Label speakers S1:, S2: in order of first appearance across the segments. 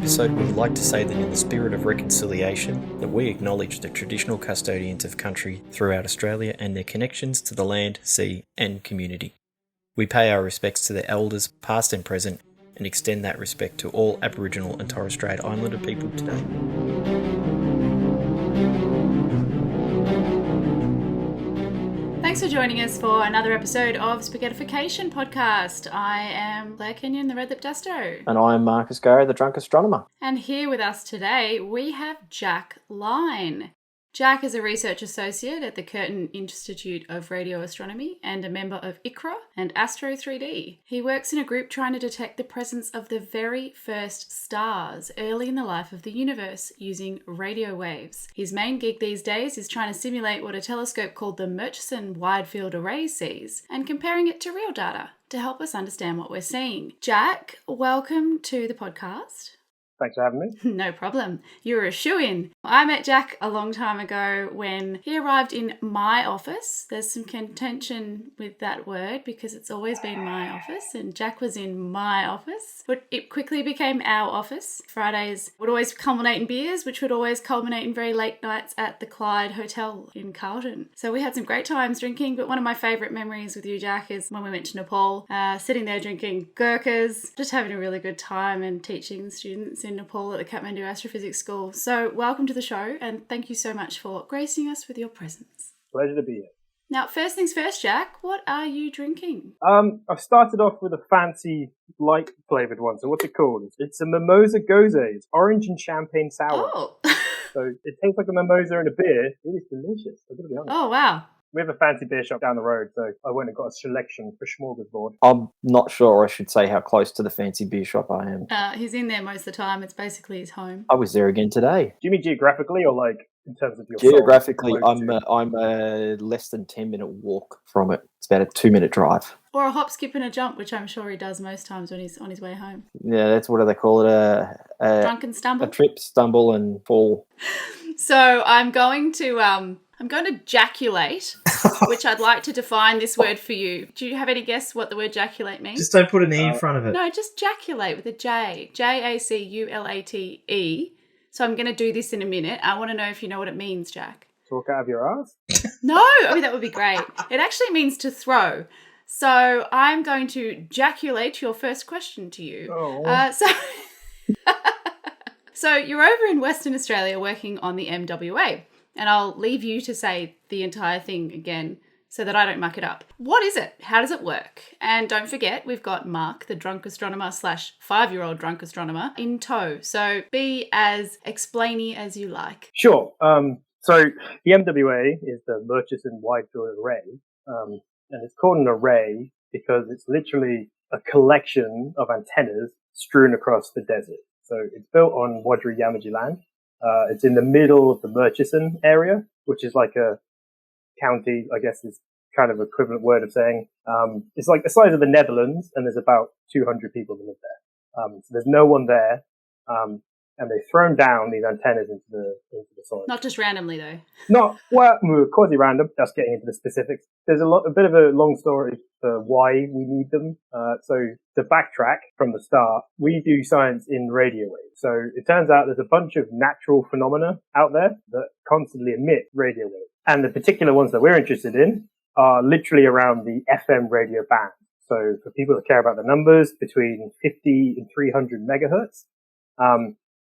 S1: episode, we would like to say that in the spirit of reconciliation, that we acknowledge the traditional custodians of country throughout Australia and their connections to the land, sea and community. We pay our respects to their elders, past and present, and extend that respect to all Aboriginal and Torres Strait Islander people today.
S2: Thanks for joining us for another episode of Spaghettification podcast. I am Claire Kenyon, the Red Lip Dusto.
S3: And I am Marcus Gary, the Drunk Astronomer.
S2: And here with us today, we have Jack Line. Jack is a research associate at the Curtin Institute of Radio Astronomy and a member of ICRA and Astro 3D. He works in a group trying to detect the presence of the very first stars early in the life of the universe using radio waves. His main gig these days is trying to simulate what a telescope called the Murchison Widefield Array sees and comparing it to real data to help us understand what we're seeing. Jack, welcome to the podcast.
S4: Thanks for having me.
S2: No problem. You're a shoo-in. I met Jack a long time ago when he arrived in my office. There's some contention with that word because it's always been my office, and Jack was in my office. But it quickly became our office. Fridays would always culminate in beers, which would always culminate in very late nights at the Clyde Hotel in Carlton. So we had some great times drinking, but one of my favourite memories with you, Jack, is when we went to Nepal, sitting there drinking gurkhas, just having a really good time and teaching students in Nepal at the Kathmandu Astrophysics School. So welcome to the show and thank you so much for gracing us with your presence.
S4: Pleasure to be here.
S2: Now, first things first, Jack, what are you drinking?
S4: I've started off with a fancy light flavoured one. So what's it called? It's a Mimosa Gose. It's orange and champagne sour.
S2: Oh.
S4: So it tastes like a mimosa in a beer. It is delicious, I've got to be honest.
S2: Oh, wow.
S4: We have a fancy beer shop down the road, so I went and got a selection for smorgasbord.
S3: I'm not sure I should say how close to the fancy beer shop I am.
S2: He's in there most of the time. It's basically his home.
S3: I was there again today.
S4: Do you mean geographically or like in terms of your
S3: Geographically,
S4: soul?
S3: I'm a less than 10-minute walk from it. It's about a 2-minute drive.
S2: Or a hop, skip and a jump, which I'm sure he does most times when he's on his way home.
S3: Yeah, that's what do they call it? A
S2: drunken stumble?
S3: A trip, stumble and fall.
S2: So I'm going to ejaculate, which I'd like to define this word for you. Do you have any guess what the word ejaculate means?
S1: Just don't put an E in front of it.
S2: No, just jaculate with a J. Jaculate. So I'm going to do this in a minute. I want to know if you know what it means, Jack.
S4: Talk out of your ass?
S2: No, I mean, that would be great. It actually means to throw. So I'm going to ejaculate your first question to you.
S4: Oh.
S2: So you're over in Western Australia working on the MWA. And I'll leave you to say the entire thing again so that I don't muck it up. What is it? How does it work? And don't forget, we've got Mark, the drunk astronomer / 5-year-old drunk astronomer, in tow. So be as explainy as you like.
S4: Sure. So the MWA is the Murchison Widefield Array. And it's called an array because it's literally a collection of antennas strewn across the desert. So it's built on Wadri Yamaji land. It's in the middle of the Murchison area, which is like a county, I guess is kind of equivalent word of saying. It's like the size of the Netherlands, and there's about 200 people that live there. So there's no one there, and they've thrown down these antennas into the soil.
S2: Not just randomly, though.
S4: Quasi-random. Just getting into the specifics. There's a bit of a long story for why we need them. So to backtrack from the start, we do science in radio waves. So it turns out there's a bunch of natural phenomena out there that constantly emit radio waves. And the particular ones that we're interested in are literally around the FM radio band. So for people that care about the numbers, between 50 and 300 megahertz.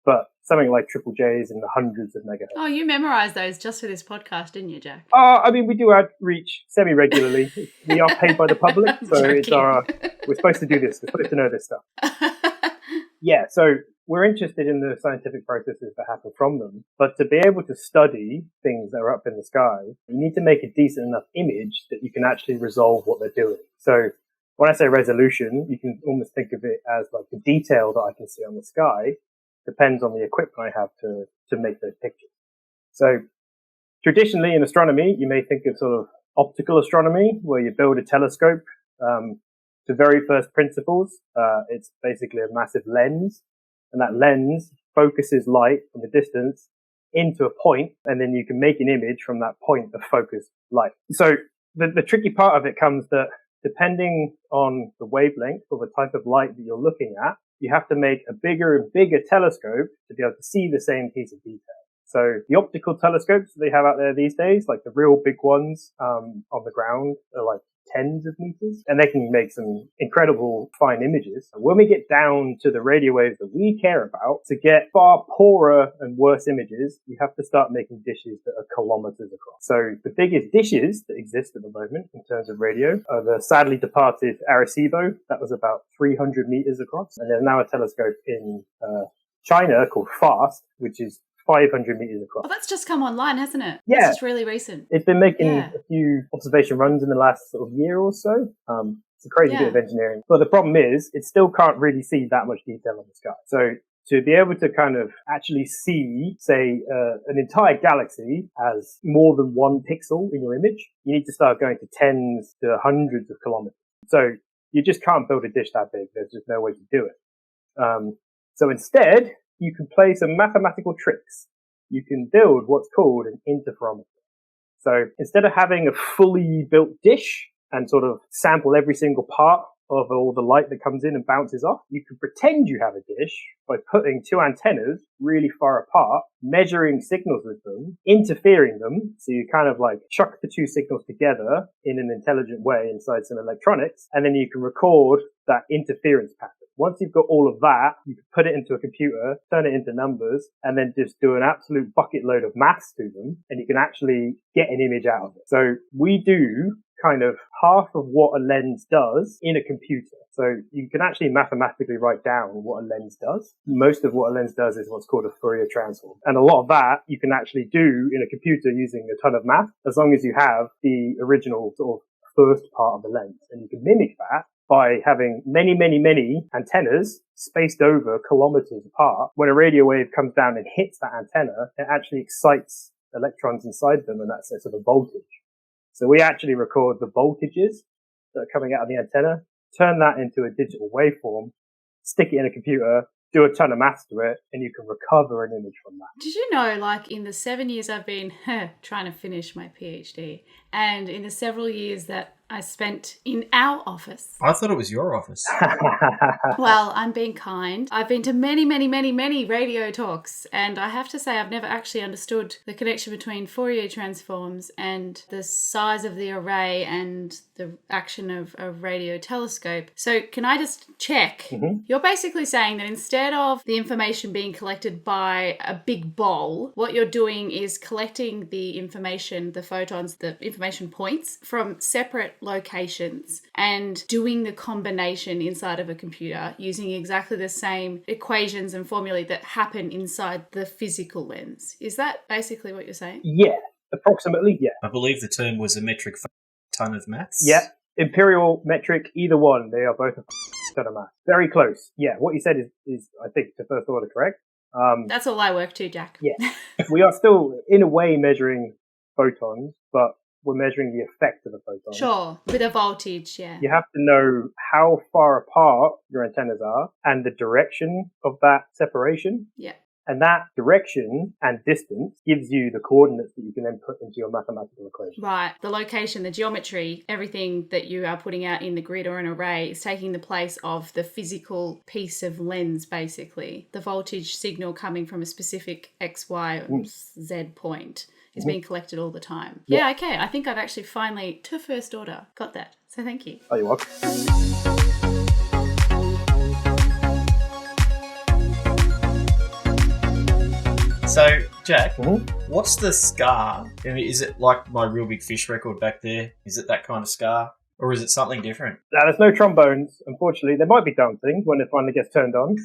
S4: But something like triple J's in the hundreds of megahertz.
S2: Oh, you memorised those just for this podcast, didn't you, Jack?
S4: I mean, we do outreach semi-regularly. We are paid by the public, so we're supposed to do this. We're supposed to know this stuff. Yeah, so we're interested in the scientific processes that happen from them. But to be able to study things that are up in the sky, you need to make a decent enough image that you can actually resolve what they're doing. So when I say resolution, you can almost think of it as like the detail that I can see on the sky depends on the equipment I have to make those pictures. So traditionally in astronomy, you may think of sort of optical astronomy, where you build a telescope. The very first principles, it's basically a massive lens, and that lens focuses light from a distance into a point, and then you can make an image from that point of focused light. So the tricky part of it comes that depending on the wavelength or the type of light that you're looking at, you have to make a bigger and bigger telescope to be able to see the same piece of detail. So the optical telescopes they have out there these days, like the real big ones on the ground, are like tens of meters, and they can make some incredible fine images. When we get down to the radio waves that we care about, to get far poorer and worse images, you have to start making dishes that are kilometers across. So the biggest dishes that exist at the moment in terms of radio are the sadly departed Arecibo. That was about 300 meters across. And there's now a telescope in China called FAST, which is 500 meters across.
S2: Oh, that's just come online, hasn't it?
S4: Yeah.
S2: It's just really recent.
S4: It's been making a few observation runs in the last sort of year or so. It's a crazy bit of engineering. But the problem is, it still can't really see that much detail in the sky. So to be able to kind of actually see, say, an entire galaxy as more than one pixel in your image, you need to start going to tens to hundreds of kilometers. So you just can't build a dish that big. There's just no way to do it. So instead, you can play some mathematical tricks. You can build what's called an interferometer. So instead of having a fully built dish and sort of sample every single part of all the light that comes in and bounces off, you can pretend you have a dish by putting two antennas really far apart, measuring signals with them, interfering them. So you kind of like chuck the two signals together in an intelligent way inside some electronics, and then you can record that interference pattern. Once you've got all of that, you can put it into a computer, turn it into numbers, and then just do an absolute bucket load of maths to them, and you can actually get an image out of it. So we do kind of half of what a lens does in a computer. So you can actually mathematically write down what a lens does. Most of what a lens does is what's called a Fourier transform. And a lot of that you can actually do in a computer using a ton of math, as long as you have the original sort of first part of the lens. And you can mimic that by having many, many, many antennas spaced over kilometers apart. When a radio wave comes down and hits that antenna, it actually excites electrons inside them, and that's a sort of voltage. So we actually record the voltages that are coming out of the antenna, turn that into a digital waveform, stick it in a computer, do a ton of maths to it, and you can recover an image from that.
S2: Did you know, like, in the 7 years I've been trying to finish my PhD, and in the several years that I spent in our office.
S1: I thought it was your office.
S2: Well, I'm being kind. I've been to many, many, many, many radio talks, and I have to say I've never actually understood the connection between Fourier transforms and the size of the array and the action of a radio telescope. So can I just check? Mm-hmm. You're basically saying that instead of the information being collected by a big bowl, what you're doing is collecting the information, the photons, the information points from separate locations and doing the combination inside of a computer using exactly the same equations and formulae that happen inside the physical lens. Is that basically what you're saying?
S4: Yeah, approximately, yeah.
S1: I believe the term was a metric ton of maths.
S4: Yeah, imperial, metric, either one. They are both a ton of maths. Very close. Yeah, what you said is I think, the first order correct.
S2: That's all I work to, Jack.
S4: Yeah. We are still, in a way, measuring photons, but we're measuring the effect of the photon.
S2: Sure, with a voltage, yeah.
S4: You have to know how far apart your antennas are and the direction of that separation.
S2: Yeah.
S4: And that direction and distance gives you the coordinates that you can then put into your mathematical equation.
S2: Right. The location, the geometry, everything that you are putting out in the grid or an array is taking the place of the physical piece of lens, basically. The voltage signal coming from a specific X, Y, or Z point is being collected all the time. Yeah, okay. I think I've actually finally, to first order, got that. So thank you.
S4: Oh, you're welcome.
S1: So, Jack, what's the Ska? I mean, is it like my Real Big Fish record back there? Is it that kind of Ska? Or is it something different?
S4: Now, there's no trombones, unfortunately. There might be dancing when it finally gets turned on.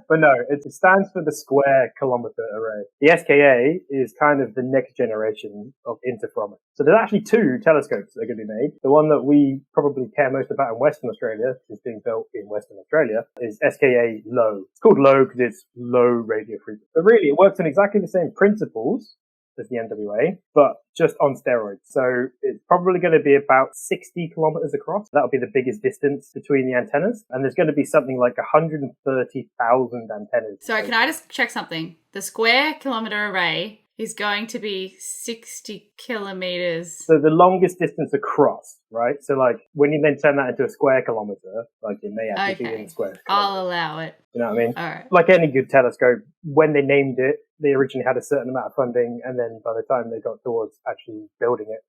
S4: But no, it stands for the Square Kilometre Array. The SKA is kind of the next generation of interferometer. So there's actually two telescopes that are going to be made. The one that we probably care most about in Western Australia, is being built in Western Australia, is Ska Low. It's called Low because it's low radio frequency. But really, it works on exactly the same principles as the NWA, but just on steroids. So it's probably going to be about 60 kilometers across. That'll be the biggest distance between the antennas. And there's going to be something like 130,000 antennas.
S2: Sorry, can I just check something? The Square Kilometre Array is going to be 60 kilometres.
S4: So the longest distance across, right? So like when you then turn that into a square kilometre, like it may actually be in square kilometres.
S2: I'll allow it.
S4: You know what I mean?
S2: All right.
S4: Like any good telescope, when they named it, they originally had a certain amount of funding, and then by the time they got towards actually building it,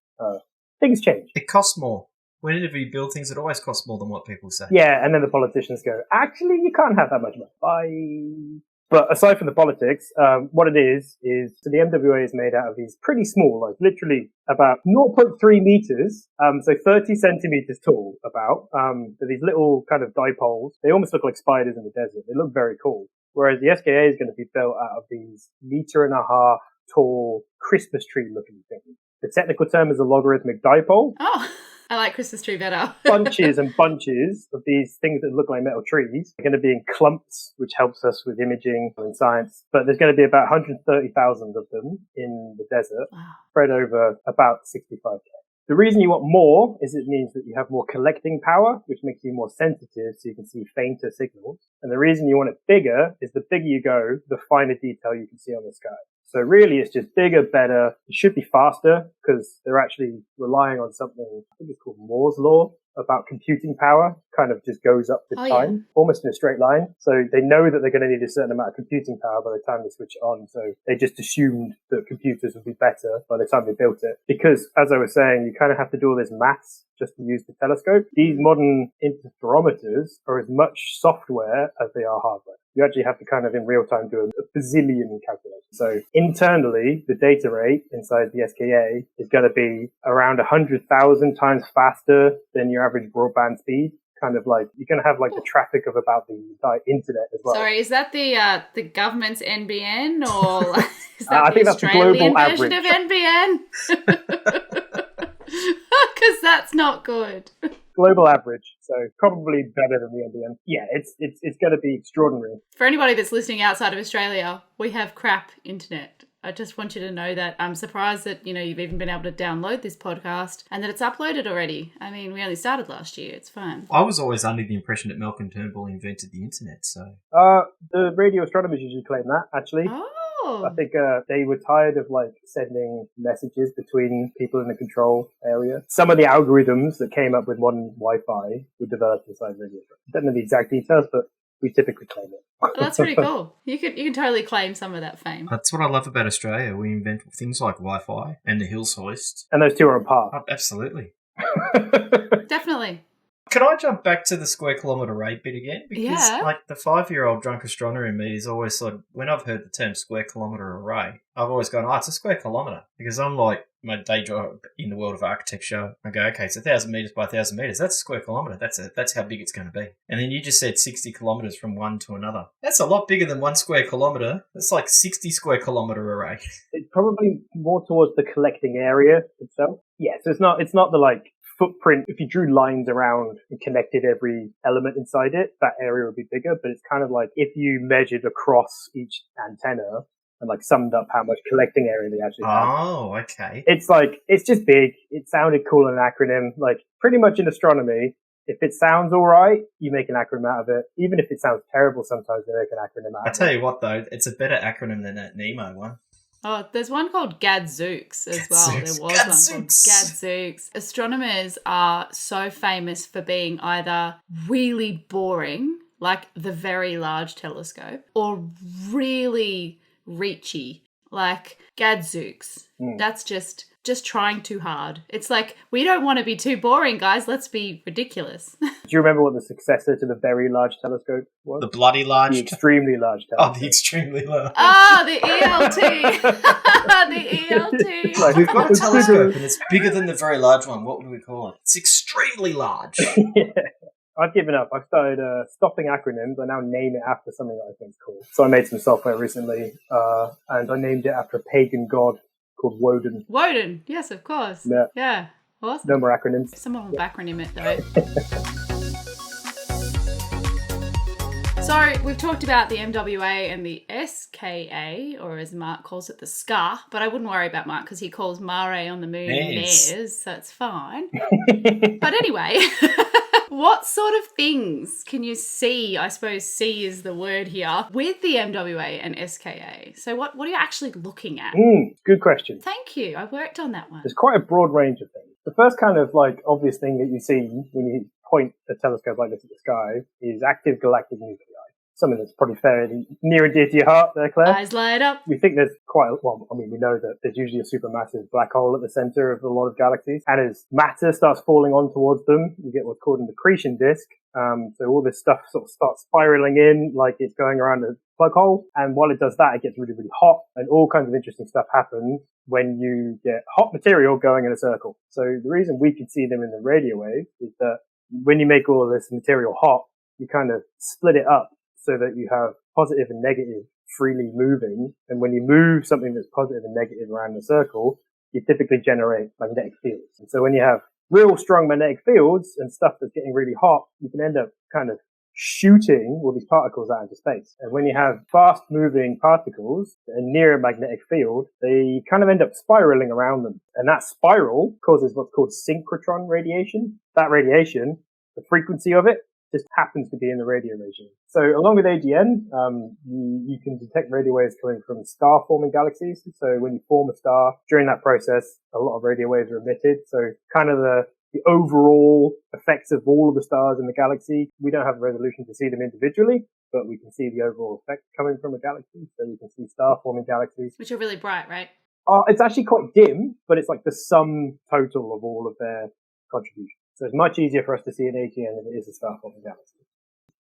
S4: things change.
S1: It costs more. Whenever you build things, it always costs more than what people say.
S4: Yeah, and then the politicians go, actually, you can't have that much money. Bye. But aside from the politics, what it is so the MWA is made out of these pretty small, like literally about 0.3 meters, so 30 centimeters tall about. They're these little kind of dipoles. They almost look like spiders in the desert. They look very cool. Whereas the SKA is going to be built out of these 1.5-meter tall Christmas tree looking things. The technical term is a logarithmic dipole.
S2: Oh, I like Christmas tree better.
S4: Bunches and bunches of these things that look like metal trees are going to be in clumps, which helps us with imaging and science. But there's going to be about 130,000 of them in the desert, spread over about 65K. The reason you want more is it means that you have more collecting power, which makes you more sensitive so you can see fainter signals. And the reason you want it bigger is the bigger you go, the finer detail you can see on the sky. So really it's just bigger, better. It should be faster because they're actually relying on something, I think it's called Moore's Law, about computing power, kind of just goes up with time, almost in a straight line. So they know that they're going to need a certain amount of computing power by the time they switch it on. So they just assumed that computers would be better by the time they built it. Because, as I was saying, you kind of have to do all this maths just to use the telescope. These modern interferometers are as much software as they are hardware. You actually have to kind of in real time do a bazillion calculations. So internally, the data rate inside the SKA is going to be around 100,000 times faster than your average broadband speed. Kind of like, you're going to have like the traffic of about the entire internet as well.
S2: Sorry, is that the government's NBN or is that
S4: I
S2: the
S4: think that's the
S2: Australian
S4: global
S2: version
S4: average.
S2: of NBN? Because that's not good.
S4: Global average, so probably better than the NBN. Yeah, it's going to be extraordinary.
S2: For anybody that's listening outside of Australia, we have crap internet. I just want you to know that. I'm surprised that, you've even been able to download this podcast and that it's uploaded already. I mean, we only started last year. It's fine.
S1: I was always under the impression that Malcolm Turnbull invented the internet, so...
S4: The radio astronomers usually claim that, actually.
S2: Oh.
S4: I think they were tired of sending messages between people in the control area. Some of the algorithms that came up with modern Wi-Fi were developed inside radio astronomy. I don't know the exact details, but we typically claim it.
S2: Well, that's pretty cool. You can totally claim some of that fame.
S1: That's what I love about Australia. We invent things like Wi-Fi and the Hills hoist.
S4: And those two are on par.
S1: Oh, absolutely.
S2: Definitely.
S1: Can I jump back to the square kilometre rate bit again? Because,
S2: Yeah.
S1: the 5-year-old drunk astronomer in me is always when I've heard the term square kilometre array, I've always gone, it's a square kilometre. Because I'm like, my day job in the world of architecture, I go, okay, it's 1,000 metres by 1,000 metres. That's a square kilometre. That's how big it's going to be. And then you just said 60 kilometres from one to another. That's a lot bigger than 1 square kilometre. That's like 60 square kilometre array.
S4: It's probably more towards the collecting area itself. Yeah, so it's not the footprint. If you drew lines around and connected every element inside it, that area would be bigger, but it's kind of like if you measured across each antenna and summed up how much collecting area they actually have.
S1: Oh, okay.
S4: It's just big. It sounded cool in an acronym. Pretty much in astronomy, if it sounds all right, you make an acronym out of it. Even if it sounds terrible, sometimes they make an acronym out of it.
S1: I tell you what, though, it's a better acronym than that Nemo one.
S2: Oh, there's one called Gadzooks as well. There was one called Gadzooks. Astronomers are so famous for being either really boring, like the Very Large Telescope, or really reachy, like Gadzooks. That's just trying too hard. It's like, we don't want to be too boring, guys. Let's be ridiculous.
S4: Do you remember what the successor to the Very Large Telescope was?
S1: The bloody large?
S4: The Extremely Large Telescope.
S1: Oh, the Extremely Large.
S2: Oh, the ELT. The ELT.
S1: We've got a telescope and it's bigger than the Very Large one. What would we call it? It's extremely large.
S4: Yeah. I've given up. I've started stopping acronyms. I now name it after something that I think is cool. So I made some software recently, and I named it after a pagan god called Woden.
S2: Woden, yes, of course. Yeah. Awesome.
S4: No more acronyms.
S2: Someone will acronym it, though. So we've talked about the MWA and the SKA, or as Mark calls it, the Ska, but I wouldn't worry about Mark because he calls Mare on the moon Mares, so it's fine. But anyway, What sort of things can you see, I suppose see is the word here, with the MWA and SKA? So what are you actually looking at?
S4: Good question.
S2: Thank you. I worked on that one.
S4: There's quite a broad range of things. The first kind of like obvious thing that you see when you point a telescope like this at the sky is active galactic nuclei. Something that's probably fairly near and dear to your heart there, Claire.
S2: Eyes light up.
S4: We think there's we know that there's usually a supermassive black hole at the center of a lot of galaxies. And as matter starts falling on towards them, you get what's called an accretion disk. So all this stuff sort of starts spiraling in like it's going around a plug hole. And while it does that, it gets really, really hot. And all kinds of interesting stuff happens when you get hot material going in a circle. So the reason we can see them in the radio wave is that when you make all of this material hot, you kind of split it up so that you have positive and negative freely moving. And when you move something that's positive and negative around the circle, you typically generate magnetic fields. And so when you have real strong magnetic fields and stuff that's getting really hot, you can end up kind of shooting all these particles out into space. And when you have fast moving particles and near a magnetic field, they kind of end up spiraling around them. And that spiral causes what's called synchrotron radiation. That radiation, the frequency of it, just happens to be in the radio regime. So along with AGN, you can detect radio waves coming from star-forming galaxies. So when you form a star, during that process, a lot of radio waves are emitted. So kind of the overall effects of all of the stars in the galaxy, we don't have the resolution to see them individually, but we can see the overall effect coming from a galaxy. So we can see star-forming galaxies.
S2: Which are really bright, right?
S4: It's actually quite dim, but it's like the sum total of all of their contributions. So it's much easier for us to see an AGN than it is a star-forming galaxy.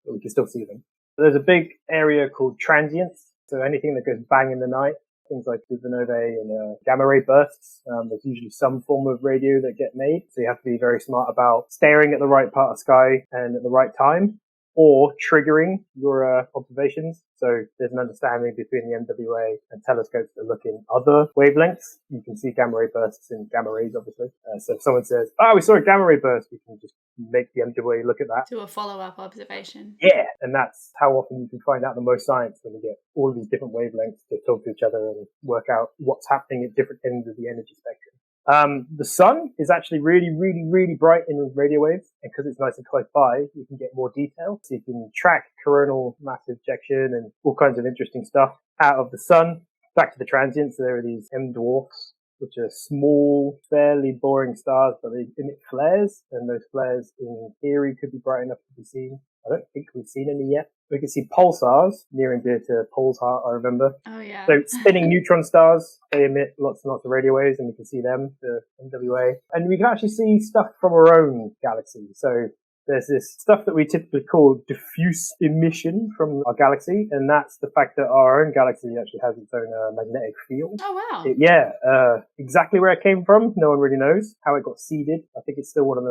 S4: But we can still see them. There's a big area called transients. So anything that goes bang in the night, things like supernovae and gamma ray bursts, there's usually some form of radio that get made. So you have to be very smart about staring at the right part of the sky and at the right time, or triggering your observations. So there's an understanding between the MWA and telescopes that look in other wavelengths. You can see gamma ray bursts in gamma rays, obviously. So if someone says, we saw a gamma ray burst, we can just make the MWA look at that.
S2: Do a follow-up observation.
S4: Yeah, and that's how often you can find out the most science, when you get all of these different wavelengths to talk to each other and work out what's happening at different ends of the energy spectrum. The sun is actually really, really, really bright in radio waves, and because it's nice and close by, you can get more detail. So you can track coronal mass ejection and all kinds of interesting stuff out of the sun. Back to the transients, there are these M dwarfs, which are small, fairly boring stars, but they emit flares, and those flares, in theory, could be bright enough to be seen. I don't think we've seen any yet. We can see pulsars, near and dear to Paul's heart, I remember.
S2: Oh, yeah.
S4: So spinning neutron stars, they emit lots and lots of radio waves, and we can see them, the MWA. And we can actually see stuff from our own galaxy. So there's this stuff that we typically call diffuse emission from our galaxy, and that's the fact that our own galaxy actually has its own magnetic field.
S2: Oh, wow.
S4: Exactly where it came from, no one really knows. How it got seeded, I think it's still one of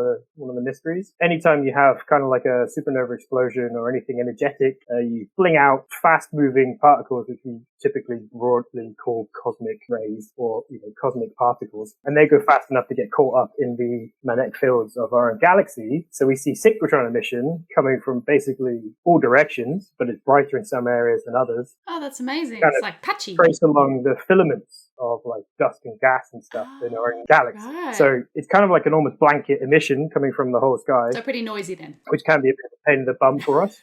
S4: the mysteries. Anytime you have kind of like a supernova explosion or anything energetic, you fling out fast-moving particles, which we typically broadly call cosmic rays or cosmic particles, and they go fast enough to get caught up in the magnetic fields of our own galaxy. So we see synchrotron emission coming from basically all directions, but it's brighter in some areas than others.
S2: Oh, that's amazing. It's like patchy.
S4: Trace along the filaments of like dust and gas and stuff in our own galaxy.
S2: Right.
S4: So it's kind of like an almost blanket emission coming from the whole sky.
S2: So pretty noisy then.
S4: Which can be a bit of a pain in the bum for us.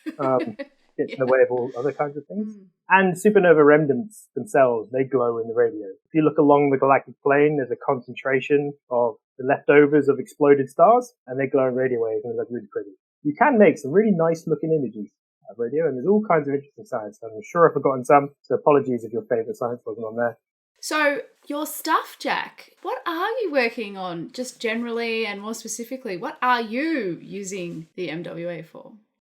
S4: Gets in the way of all other kinds of things. And supernova remnants themselves, they glow in the radio. If you look along the galactic plane, there's a concentration of the leftovers of exploded stars, and they glow in radio waves, and they look really pretty. You can make some really nice looking images of radio, and there's all kinds of interesting science. I'm sure I've forgotten some, so apologies if your favourite science wasn't on there.
S2: So your stuff, Jack, what are you working on just generally and more specifically? What are you using the MWA for?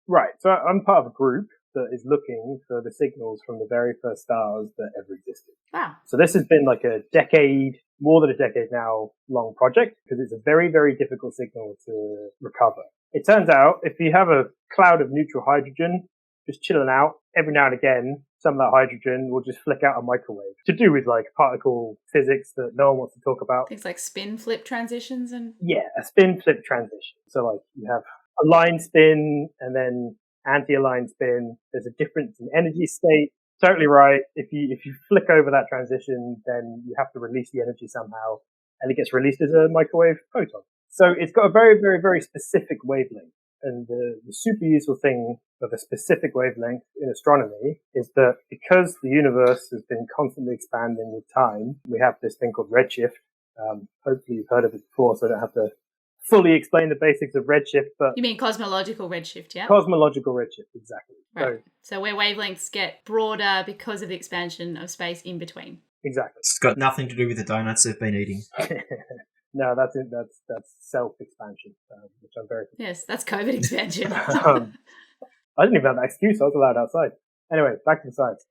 S2: Right,
S4: so I'm part of a group that is looking for the signals from the very first stars that ever existed.
S2: Wow.
S4: So this has been like a decade, more than a decade now, long project, because it's a very, very difficult signal to recover. It turns out if you have a cloud of neutral hydrogen just chilling out, every now and again, some of that hydrogen will just flick out a microwave to do with like particle physics that no one wants to talk about.
S2: Things like spin flip transitions and...
S4: Yeah, a spin flip transition. So like you have a line spin and then anti-aligned spin. There's a difference in energy state. Totally right. If you flick over that transition, then you have to release the energy somehow, and it gets released as a microwave photon. So it's got a very, very, very specific wavelength. And the super useful thing of a specific wavelength in astronomy is that because the universe has been constantly expanding with time, we have this thing called redshift. Hopefully you've heard of it before, so I don't have to fully explain the basics of redshift. But
S2: you mean cosmological redshift, yeah?
S4: Cosmological redshift, exactly.
S2: Right. So where wavelengths get broader because of the expansion of space in between.
S4: Exactly.
S1: It's got nothing to do with the donuts they've been eating.
S4: No, that's it. That's self-expansion, which I'm very...
S2: Yes, that's COVID expansion.
S4: I didn't even have that excuse. I was allowed outside. Anyway, back to the science.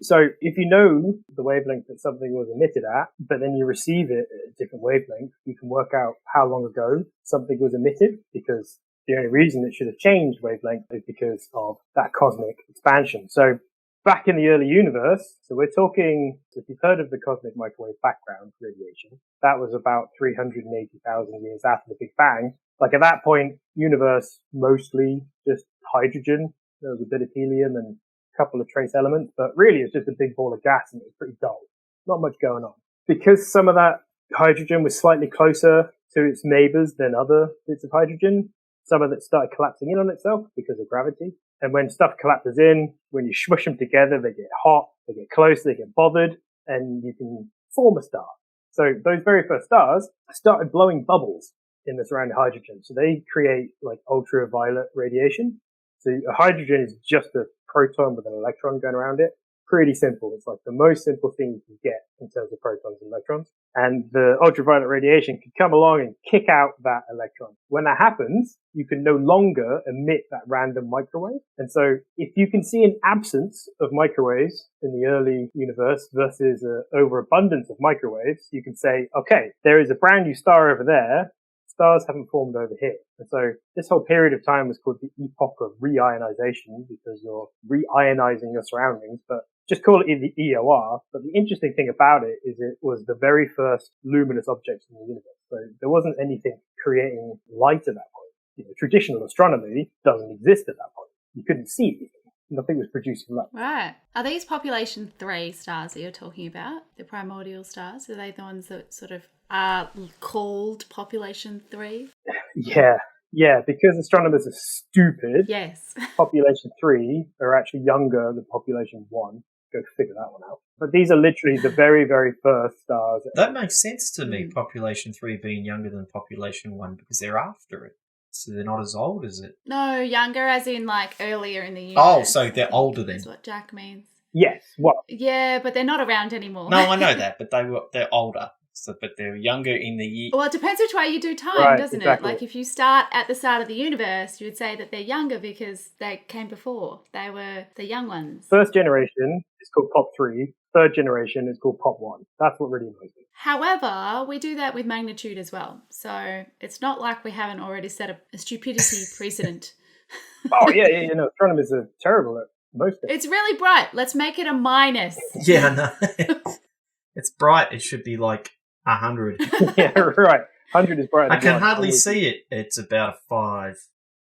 S4: So if you know the wavelength that something was emitted at, but then you receive it at a different wavelength, you can work out how long ago something was emitted, because the only reason it should have changed wavelength is because of that cosmic expansion. So back in the early universe, so we're talking, if you've heard of the cosmic microwave background radiation, that was about 380,000 years after the Big Bang. Like at that point, universe mostly just hydrogen. There was a bit of helium and a couple of trace elements, but really it's just a big ball of gas and it was pretty dull. Not much going on. Because some of that hydrogen was slightly closer to its neighbors than other bits of hydrogen, some of it started collapsing in on itself because of gravity. And when stuff collapses in, when you smush them together, they get hot, they get close, they get bothered, and you can form a star. So those very first stars started blowing bubbles in the surrounding hydrogen. So they create like ultraviolet radiation. So a hydrogen is just a proton with an electron going around it. Pretty simple. It's like the most simple thing you can get in terms of protons and electrons. And the ultraviolet radiation can come along and kick out that electron. When that happens, you can no longer emit that random microwave. And so if you can see an absence of microwaves in the early universe versus an overabundance of microwaves, you can say, okay, there is a brand new star over there. Stars haven't formed over here. And so this whole period of time was called the epoch of reionization, because you're reionizing your surroundings, but just call it the EOR. But the interesting thing about it is it was the very first luminous objects in the universe. So there wasn't anything creating light at that point. You know, traditional astronomy doesn't exist at that point. You couldn't see anything. Nothing was producing light.
S2: Right. Are these population 3 stars that you're talking about, the primordial stars? Are they the ones that sort of are called population 3?
S4: Yeah, because astronomers are stupid.
S2: Yes.
S4: Population 3 are actually younger than population 1. Go figure that one out. But these are literally the very, very first stars.
S1: That makes sense to me, population 3 being younger than population 1, because they're after it. So they're not as old, is it?
S2: No, younger as in like earlier in the universe.
S1: Oh, so they're older then.
S2: That's what Jack means.
S4: Yes, what?
S2: Yeah, but they're not around anymore.
S1: No, I know that, but they're older. So, but they're younger in the year.
S2: Well, it depends which way you do time,
S4: Right,
S2: doesn't
S4: exactly.
S2: it? Like if you start at the start of the universe, you would say that they're younger because they came before. They were the young ones.
S4: First generation is called Pop 3. Third generation is called Pop 1. That's what really annoys me.
S2: However, we do that with magnitude as well. So it's not like we haven't already set a stupidity precedent.
S4: Oh, yeah, no, astronomers are terrible at most of it.
S2: It's really bright. Let's make it a minus.
S1: Yeah, no. It's bright. It should be like 100.
S4: Yeah, right. 100 is brighter than
S1: I can
S4: 1.
S1: hardly see it. It's about a 5.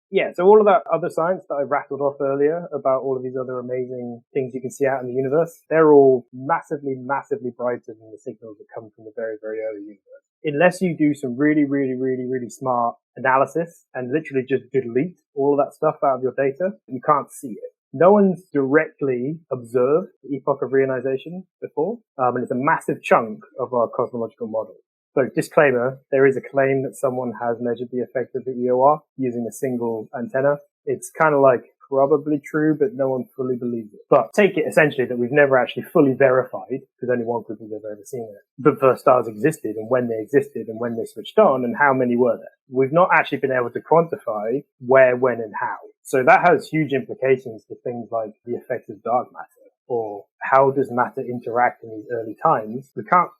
S4: Yeah, so all of that other science that I rattled off earlier about all of these other amazing things you can see out in the universe, they're all massively, massively brighter than the signals that come from the very, very early universe. Unless you do some really, really, really, really smart analysis and literally just delete all of that stuff out of your data, you can't see it. No one's directly observed the epoch of reionization before, and it's a massive chunk of our cosmological model. So disclaimer, there is a claim that someone has measured the effect of the EOR using a single antenna. It's kind of like probably true, but no one fully believes it. But take it essentially that we've never actually fully verified, because only one group has ever seen it, the first stars existed and when they switched on and how many were there. We've not actually been able to quantify where, when, and how. So that has huge implications for things like the effect of dark matter, or how does matter interact in these early times. We can't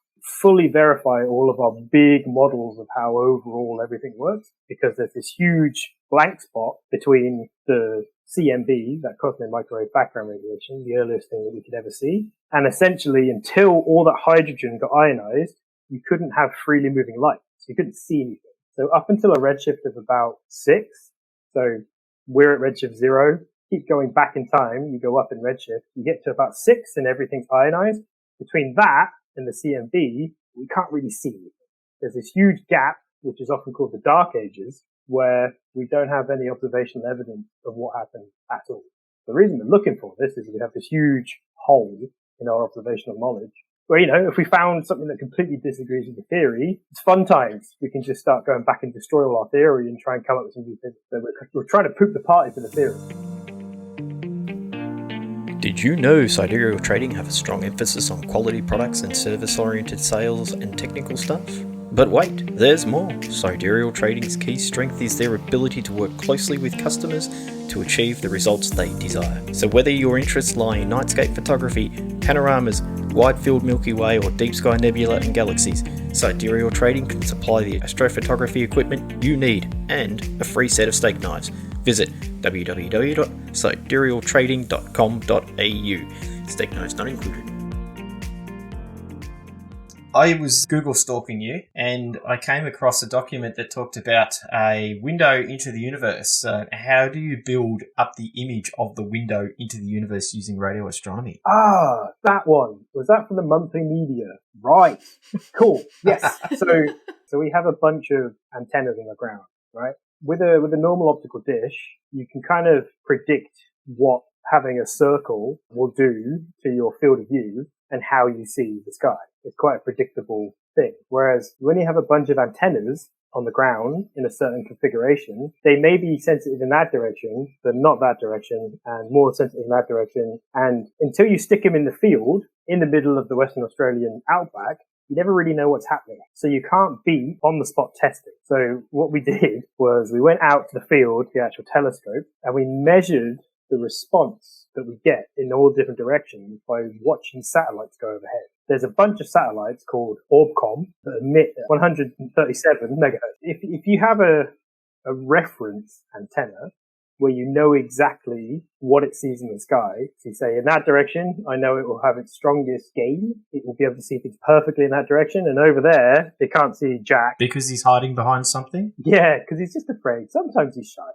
S4: fully verify all of our big models of how overall everything works, because there's this huge blank spot between the CMB, that cosmic microwave background radiation, the earliest thing that we could ever see, and essentially until all that hydrogen got ionized, you couldn't have freely moving light, so you couldn't see anything. So up until a redshift of about 6, so we're at redshift 0, keep going back in time, you go up in redshift, you get to about 6 and everything's ionized. Between that and the CMB, we can't really see anything. There's this huge gap, which is often called the dark ages, where we don't have any observational evidence of what happened at all. The reason we're looking for this is we have this huge hole in our observational knowledge where, if we found something that completely disagrees with the theory, it's fun times. We can just start going back and destroy all our theory and try and come up with some new things. So we're trying to poop the party for the theory.
S1: Did you know Sidereal Trading have a strong emphasis on quality products and service-oriented sales and technical stuff? But wait, there's more. Sidereal Trading's key strength is their ability to work closely with customers to achieve the results they desire. So whether your interests lie in nightscape photography, panoramas, wide-field Milky Way or deep sky nebula and galaxies, Sidereal Trading can supply the astrophotography equipment you need and a free set of steak knives. Visit www.siderealtrading.com.au. Steak knives not included. I was Google stalking you and I came across a document that talked about a window into the universe. How do you build up the image of the window into the universe using radio astronomy?
S4: Ah, that one. Was that from the monthly media? Right. Cool. Yes. So we have a bunch of antennas on the ground, right? With a normal optical dish, you can kind of predict what having a circle will do to your field of view and how you see the sky. It's quite a predictable thing. Whereas when you have a bunch of antennas on the ground in a certain configuration, they may be sensitive in that direction, but not that direction, and more sensitive in that direction. And until you stick them in the field, in the middle of the Western Australian outback, you never really know what's happening. So you can't be on the spot testing. So what we did was we went out to the field, the actual telescope, and we measured the response that we get in all different directions by watching satellites go overhead. There's a bunch of satellites called OrbCom that emit 137 megahertz. If you have a reference antenna where you know exactly what it sees in the sky, so you say in that direction, I know it will have its strongest gain. It will be able to see things perfectly in that direction. And over there, it can't see Jack.
S1: Because he's hiding behind something?
S4: Yeah, because he's just afraid. Sometimes he's shy.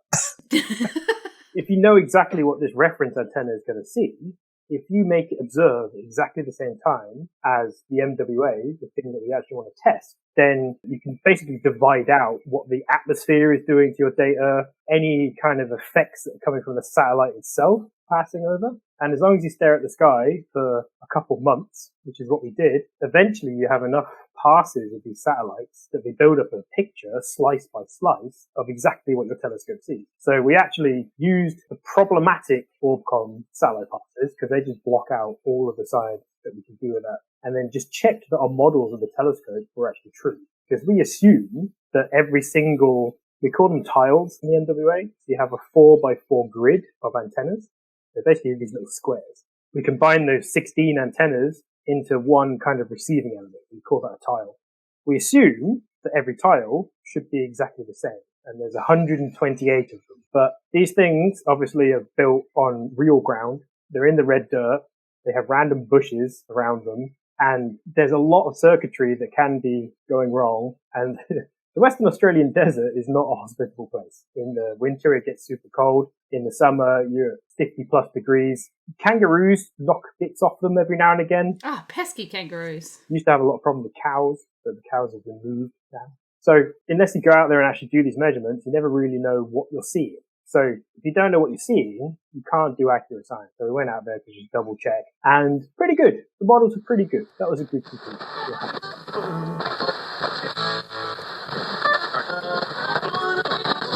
S4: If you know exactly what this reference antenna is going to see, if you make it observe exactly the same time as the MWA, the thing that we actually want to test, then you can basically divide out what the atmosphere is doing to your data, any kind of effects that are coming from the satellite itself passing over. And as long as you stare at the sky for a couple of months, which is what we did, eventually you have enough passes of these satellites that they build up a picture, slice by slice, of exactly what your telescope sees. So we actually used the problematic OrbCom satellite passes because they just block out all of the science that we can do with that, and then just checked that our models of the telescope were actually true. Because we assume that every single, we call them tiles in the MWA, so you have a 4x4 grid of antennas. They're basically these little squares. We combine those 16 antennas into one kind of receiving element. We call that a tile. We assume that every tile should be exactly the same, and there's 128 of them. But these things obviously are built on real ground. They're in the red dirt. They have random bushes around them, and there's a lot of circuitry that can be going wrong. And the Western Australian desert is not a hospitable place. In the winter, it gets super cold. In the summer, you're at 50 plus degrees. Kangaroos knock bits off them every now and again.
S2: Ah, pesky kangaroos.
S4: Used to have a lot of problem with cows, but the cows have been moved now. So unless you go out there and actually do these measurements, you never really know what you're seeing. So if you don't know what you're seeing, you can't do accurate science. So we went out there to just double check, and pretty good. The models were pretty good. That was a good conclusion.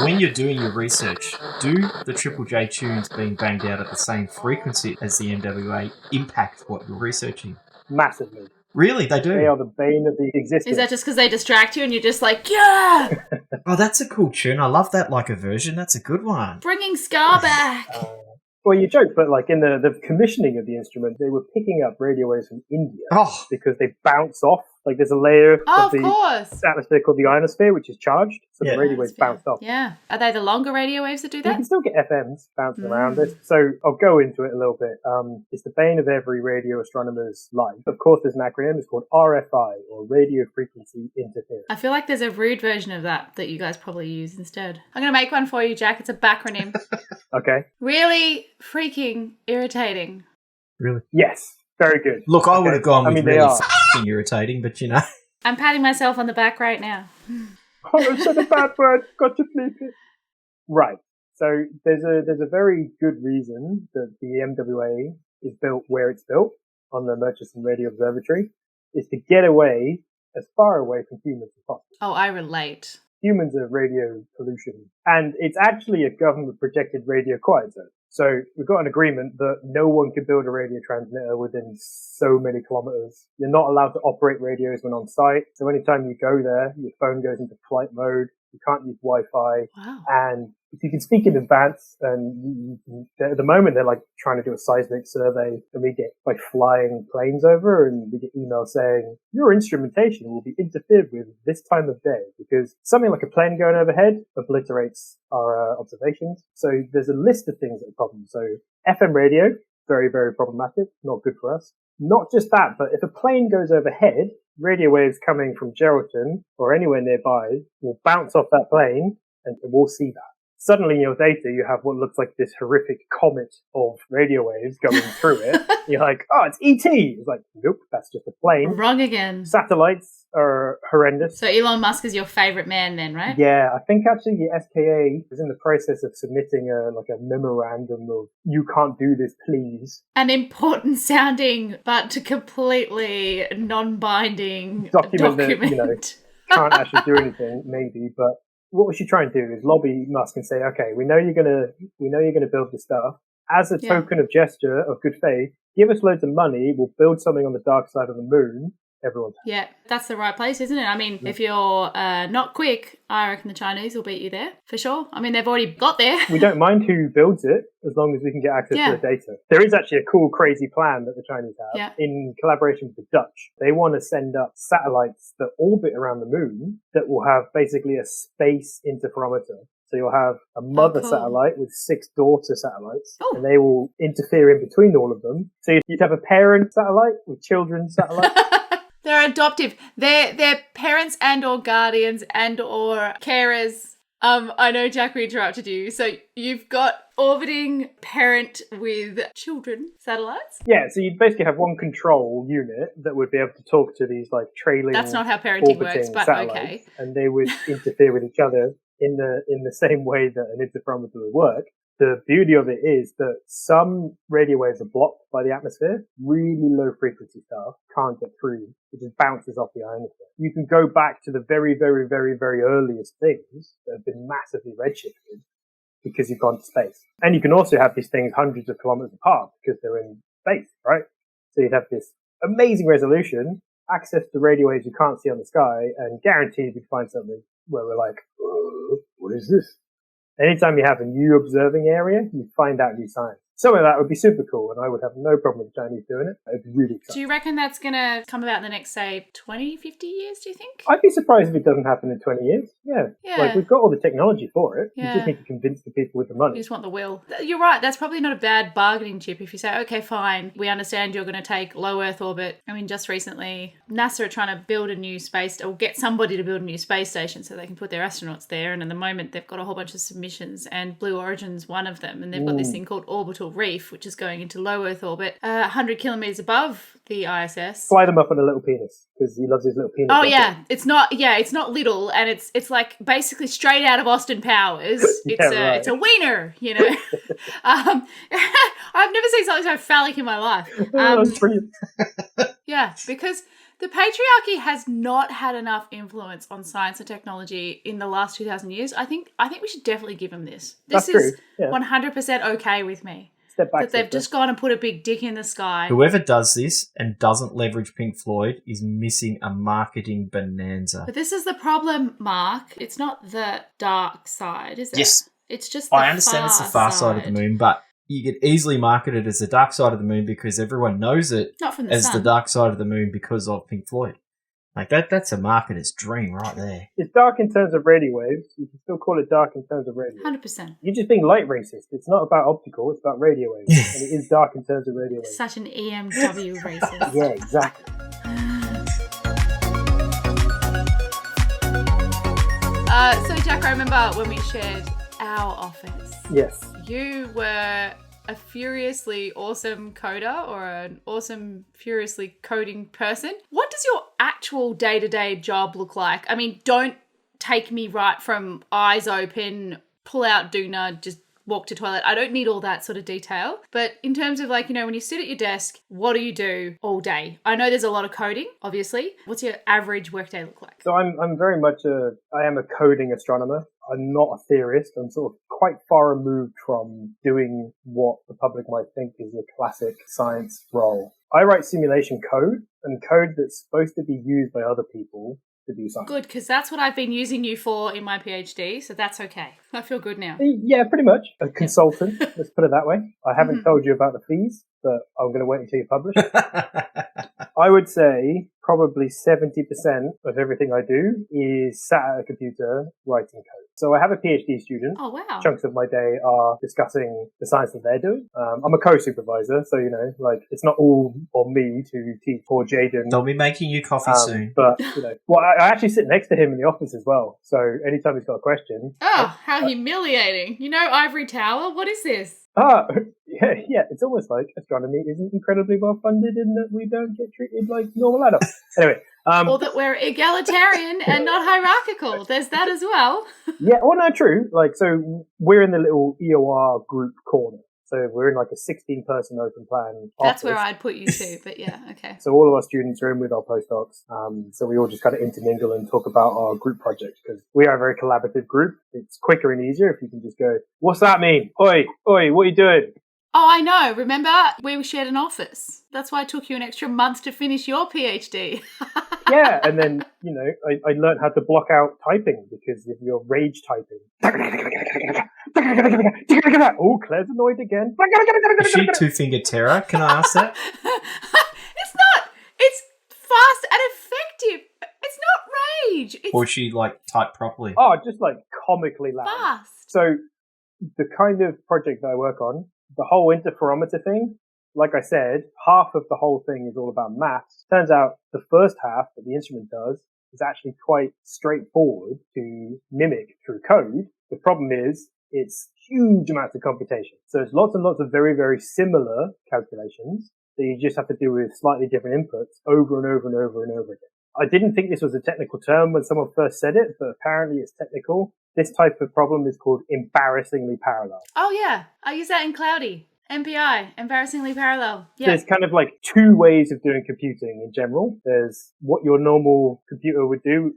S1: When you're doing your research, do the Triple J tunes being banged out at the same frequency as the MWA impact what you're researching?
S4: Massively.
S1: Really? They do?
S4: They are the bane of the existence.
S2: Is that just because they distract you and you're just like, yeah!
S1: Oh, that's a cool tune. I love that like a version. That's a good one.
S2: Bringing Ska back!
S4: Well, you joke, but like in the commissioning of the instrument, they were picking up radio waves from India because they bounce off. Like there's a layer of the atmosphere called the ionosphere, which is charged, so the radio waves bounce off.
S2: Yeah. Are they the longer radio waves that do that?
S4: You can still get FMs bouncing around this. So I'll go into it a little bit. It's the bane of every radio astronomer's life. Of course, there's an acronym. It's called RFI, or Radio Frequency Interference.
S2: I feel like there's a rude version of that you guys probably use instead. I'm going to make one for you, Jack. It's a backronym.
S4: Okay.
S2: Really freaking irritating.
S1: Really?
S4: Yes. Very good.
S1: Look, I would have gone with really f***ing irritating, but you know.
S2: I'm patting myself on the back right now.
S4: Oh, I said a bad word. Got to bleep it. Right. So there's a very good reason that the MWA is built where it's built on the Murchison Radio Observatory, is to get away as far away from humans as possible.
S2: Oh, I relate.
S4: Humans are radio pollution, and it's actually a government-protected radio quiet zone. So we've got an agreement that no one can build a radio transmitter within so many kilometers. You're not allowed to operate radios when on site. So anytime you go there, your phone goes into flight mode. You can't use Wi-Fi.
S2: Wow.
S4: And if you can speak in advance, and at the moment they're like trying to do a seismic survey, and we get like flying planes over, and we get emails saying your instrumentation will be interfered with this time of day because something like a plane going overhead obliterates our observations. So there's a list of things that are problems. So FM radio, very, very problematic, not good for us. Not just that, but if a plane goes overhead, radio waves coming from Geraldton or anywhere nearby will bounce off that plane and we'll see that. Suddenly in your data, you have what looks like this horrific comet of radio waves going through it. You're like, oh, it's ET. It's like, nope, that's just a plane.
S2: Wrong again.
S4: Satellites are horrendous.
S2: So Elon Musk is your favourite man then, right?
S4: Yeah, I think actually the SKA is in the process of submitting a memorandum of, you can't do this, please.
S2: An important sounding, but completely non-binding
S4: document. That, can't actually do anything, maybe, but what we should try and do is lobby Musk and say, okay, we know you're gonna build this stuff. As a token of gesture of good faith, give us loads of money, we'll build something on the dark side of the moon. Everyone's happy.
S2: Yeah, that's the right place, isn't it? I mean, if you're not quick, I reckon the Chinese will beat you there, for sure. I mean, they've already got there.
S4: We don't mind who builds it, as long as we can get access to the data. There is actually a cool, crazy plan that the Chinese have in collaboration with the Dutch. They want to send up satellites that orbit around the moon that will have basically a space interferometer. So you'll have a mother satellite with 6 daughter satellites, and they will interfere in between all of them. So you'd have a parent satellite with children's satellites.
S2: They're adoptive. They're parents and or guardians and or carers. I know, Jack, we interrupted you. So you've got orbiting parent with children satellites?
S4: Yeah, so you'd basically have one control unit that would be able to talk to these like trailing.
S2: That's not how parenting works, but okay.
S4: And they would interfere with each other in the same way that an interferometer would work. The beauty of it is that some radio waves are blocked by the atmosphere. Really low frequency stuff can't get through. It just bounces off the ionosphere. You can go back to the very, very, very, very earliest things that have been massively redshifted because you've gone to space. And you can also have these things hundreds of kilometers apart because they're in space, right? So you'd have this amazing resolution, access to radio waves you can't see on the sky, and guaranteed we'd find something where we're like, what is this? Anytime you have a new observing area, you find out new science. Something like that would be super cool, and I would have no problem with the Chinese doing it. It'd be really exciting.
S2: Do you reckon that's going to come about in the next, say, 20, 50 years, do you think?
S4: I'd be surprised if it doesn't happen in 20 years. Yeah. Like, we've got all the technology for it.
S2: Yeah.
S4: You just need to convince the people with the money.
S2: You just want the will. You're right. That's probably not a bad bargaining chip if you say, okay, fine, we understand you're going to take low Earth orbit. I mean, just recently, NASA are trying to build a new space, or get somebody to build a new space station so they can put their astronauts there. And at the moment, they've got a whole bunch of submissions, and Blue Origin's one of them. And they've got this thing called Orbital Reef, which is going into low Earth orbit, 100 kilometers above the ISS.
S4: Fly them up on a little penis, because he loves his little penis.
S2: Oh, yeah. It's not little, and it's like basically straight out of Austin Powers. It's a wiener, you know. I've never seen something so phallic in my life.
S4: That's brilliant.
S2: Yeah, because the patriarchy has not had enough influence on science and technology in the last 2,000 years. I think we should definitely give them this. This is 100% okay with me.
S4: Step back.
S2: That they've just gone and put a big dick in the sky.
S1: Whoever does this and doesn't leverage Pink Floyd is missing a marketing bonanza.
S2: But this is the problem, Mark. It's not the dark side, is it?
S1: Yes.
S2: It's just the
S1: I understand it's the far side of the moon, but you could easily market it as the dark side of the moon because everyone knows it as the dark side of the moon because of Pink Floyd. Like that's a marketer's dream right there.
S4: It's dark in terms of radio waves. You can still call it dark in terms of radio waves.
S2: 100%.
S4: You're just being light racist. It's not about optical, it's about radio waves. And it is dark in terms of radio waves.
S2: Such an EMW racist.
S4: Yeah, exactly.
S2: So, Jack, I remember when we shared our office.
S4: Yes.
S2: You were a furiously awesome coder or an awesome, furiously coding person. What does your actual day-to-day job look like? I mean, don't take me right from eyes open, pull out doona, just walk to toilet. I don't need all that sort of detail. But in terms of like, when you sit at your desk, what do you do all day? I know there's a lot of coding, obviously. What's your average workday look like?
S4: So I'm very much I am a coding astronomer. I'm not a theorist. I'm sort of quite far removed from doing what the public might think is a classic science role. I write simulation code, and code that's supposed to be used by other people to do something.
S2: Good, because that's what I've been using you for in my PhD, so that's okay. I feel good now.
S4: Yeah, pretty much. A consultant, let's put it that way. I haven't told you about the fees, but I'm going to wait until you publish. I would say probably 70% of everything I do is sat at a computer writing code. So I have a PhD student.
S2: Oh, wow.
S4: Chunks of my day are discussing the science that they're doing. I'm a co-supervisor, so, it's not all on me to teach poor Jaden.
S1: They'll be making you coffee soon.
S4: But, I actually sit next to him in the office as well. So anytime he's got a question.
S2: Oh, how humiliating. Ivory Tower, what is this?
S4: Yeah, it's almost like astronomy isn't incredibly well funded in that we don't get treated like normal adults. Anyway.
S2: Or that we're egalitarian and not hierarchical. There's that as well.
S4: Yeah, well, no, true. So we're in the little EOR group corner. So we're in like a 16-person open plan
S2: That's
S4: office.
S2: where I'd put you too, but yeah, okay.
S4: So all of our students are in with our postdocs. So we all just kind of intermingle and talk about our group project because we are a very collaborative group. It's quicker and easier if you can just go, what's that mean? Oi, what are you doing?
S2: Oh, I know. Remember, we shared an office. That's why it took you an extra month to finish your PhD.
S4: Yeah, and then, I learned how to block out typing because if you're rage typing. Oh, Claire's annoyed again.
S1: Is she two-finger terror? Can I ask that?
S2: It's not. It's fast and effective. It's not rage. It's
S1: Or she, type properly?
S4: Oh, just, comically loud.
S2: fast.
S4: So the kind of project that I work on, the whole interferometer thing, like I said, half of the whole thing is all about maths. Turns out the first half that the instrument does is actually quite straightforward to mimic through code. The problem is it's huge amounts of computation. So it's lots and lots of very, very similar calculations that you just have to do with slightly different inputs over and over and over and over again. I didn't think this was a technical term when someone first said it, but apparently it's technical. This type of problem is called embarrassingly parallel.
S2: Oh, yeah. I use that in Cloudy. MPI, embarrassingly parallel. Yeah.
S4: There's kind of two ways of doing computing in general. There's what your normal computer would do,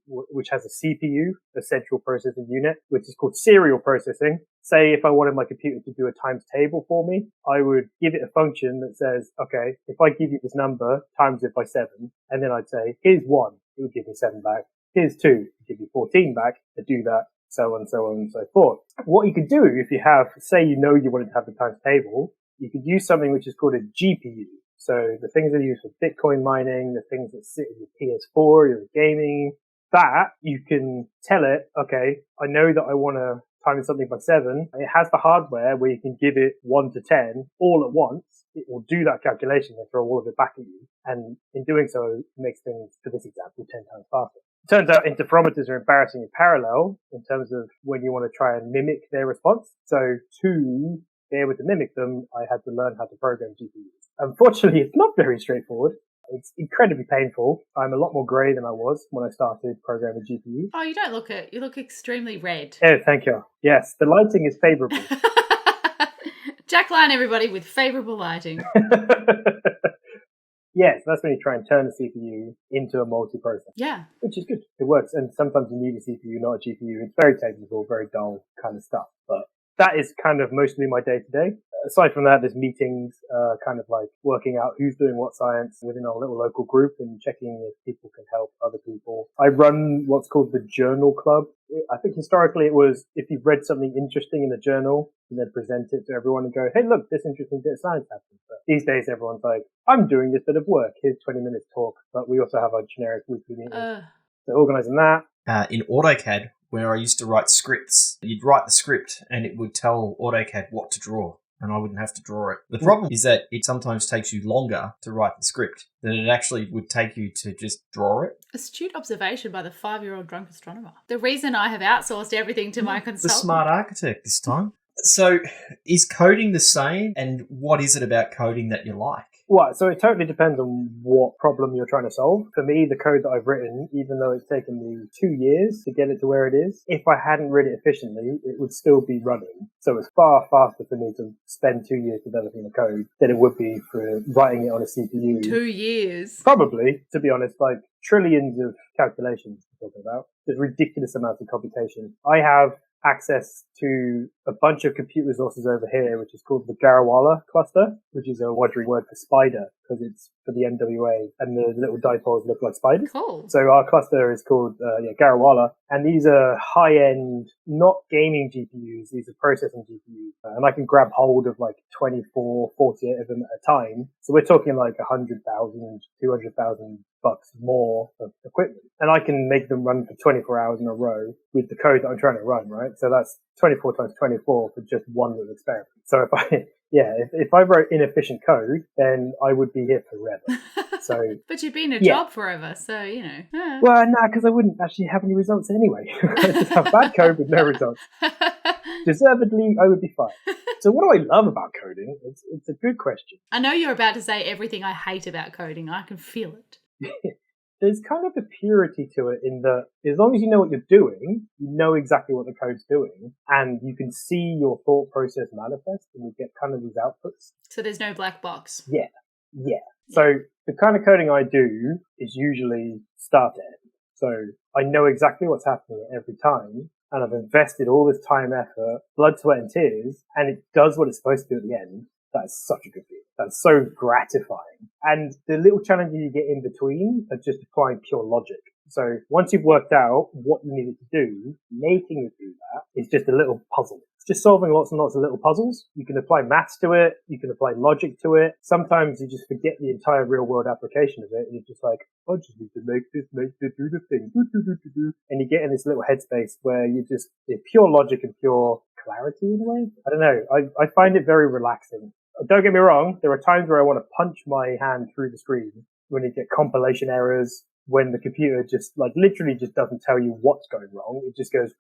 S4: which has a CPU, a central processing unit, which is called serial processing. Say if I wanted my computer to do a times table for me, I would give it a function that says, okay, if I give you this number, times it by 7, and then I'd say, here's 1, it would give me 7 back. Here's 2, it would give me 14 back. I'd do that. So on, so on, and so forth. What you could do if you have, say you wanted to have the times table, you could use something which is called a GPU. So the things that are used for Bitcoin mining, the things that sit in your PS4, your gaming, that you can tell it, okay, I know that I want to times something by 7. It has the hardware where you can give it 1 to 10 all at once. It will do that calculation and throw all of it back at you. And in doing so, it makes things, for this example, 10 times faster. Turns out interferometers are embarrassingly parallel in terms of when you want to try and mimic their response. So to be able to mimic them, I had to learn how to program GPUs. Unfortunately, it's not very straightforward. It's incredibly painful. I'm a lot more grey than I was when I started programming GPUs.
S2: Oh, you don't look it. You look extremely red.
S4: Oh, thank you. Yes, the lighting is favourable.
S2: Jack Line, everybody, with favourable lighting.
S4: Yes, that's when you try and turn a CPU into a multiprocessor.
S2: Yeah.
S4: Which is good. It works. And sometimes you need a CPU, not a GPU. It's very technical, very dull kind of stuff. But that is kind of mostly my day to day. Aside from that, there's meetings, kind of working out who's doing what science within our little local group and checking if people can help other people. I run what's called the Journal Club. I think historically it was if you've read something interesting in a journal and then present it to everyone and go, hey, look, this interesting bit of science happened. But these days everyone's like, I'm doing this bit of work. Here's 20 minutes talk. But we also have a generic weekly meeting. So organising that.
S1: In AutoCAD, where I used to write scripts, you'd write the script and it would tell AutoCAD what to draw. And I wouldn't have to draw it. The problem is that it sometimes takes you longer to write the script than it actually would take you to just draw it.
S2: Astute observation by the 5-year-old drunk astronomer. The reason I have outsourced everything to my consultant.
S1: The smart architect this time. So is coding the same? And what is it about coding that you like?
S4: Well, so it totally depends on what problem you're trying to solve. For me, the code that I've written, even though it's taken me 2 years to get it to where it is, if I hadn't written it efficiently, it would still be running. So it's far faster for me to spend 2 years developing the code than it would be for writing it on a CPU.
S2: 2 years?
S4: Probably, to be honest, like trillions of calculations we're talking about. There's ridiculous amounts of computation. I have access to a bunch of compute resources over here, which is called the Garawala cluster, which is a Wadri word for spider, because it's for the NWA, and the little dipoles look like spiders.
S2: Cool.
S4: So our cluster is called Garawala, and these are high-end, not gaming GPUs, these are processing GPUs, and I can grab hold of like 24, 48 of them at a time. So we're talking like 100,000, 200,000 bucks more of equipment, and I can make them run for 24 hours in a row with the code that I'm trying to run, right? So that's 24 times 24 for just one little experiment. So if I wrote inefficient code, then I would be here forever. So,
S2: but you've been a job forever, so, you know. Yeah.
S4: Well, no, because I wouldn't actually have any results anyway. I just have bad code with no results. Deservedly, I would be fine. So what do I love about coding? It's a good question.
S2: I know you're about to say everything I hate about coding. I can feel it.
S4: There's kind of a purity to it in that as long as you know what you're doing, you know exactly what the code's doing, and you can see your thought process manifest, and you get kind of these outputs.
S2: So there's no black box.
S4: Yeah. So the kind of coding I do is usually start to end. So I know exactly what's happening every time, and I've invested all this time, effort, blood, sweat, and tears, and it does what it's supposed to do at the end. That's such a good feeling. That's so gratifying. And the little challenges you get in between are just applying pure logic. So once you've worked out what you need it to do, making it do that is just a little puzzle. It's just solving lots and lots of little puzzles. You can apply maths to it. You can apply logic to it. Sometimes you just forget the entire real world application of it. And you're just like, I just need to make this do the thing. And you get in this little headspace where it's pure logic and pure clarity in a way. I don't know. I find it very relaxing. Don't get me wrong, there are times where I want to punch my hand through the screen when you get compilation errors, when the computer just literally just doesn't tell you what's going wrong. It just goes,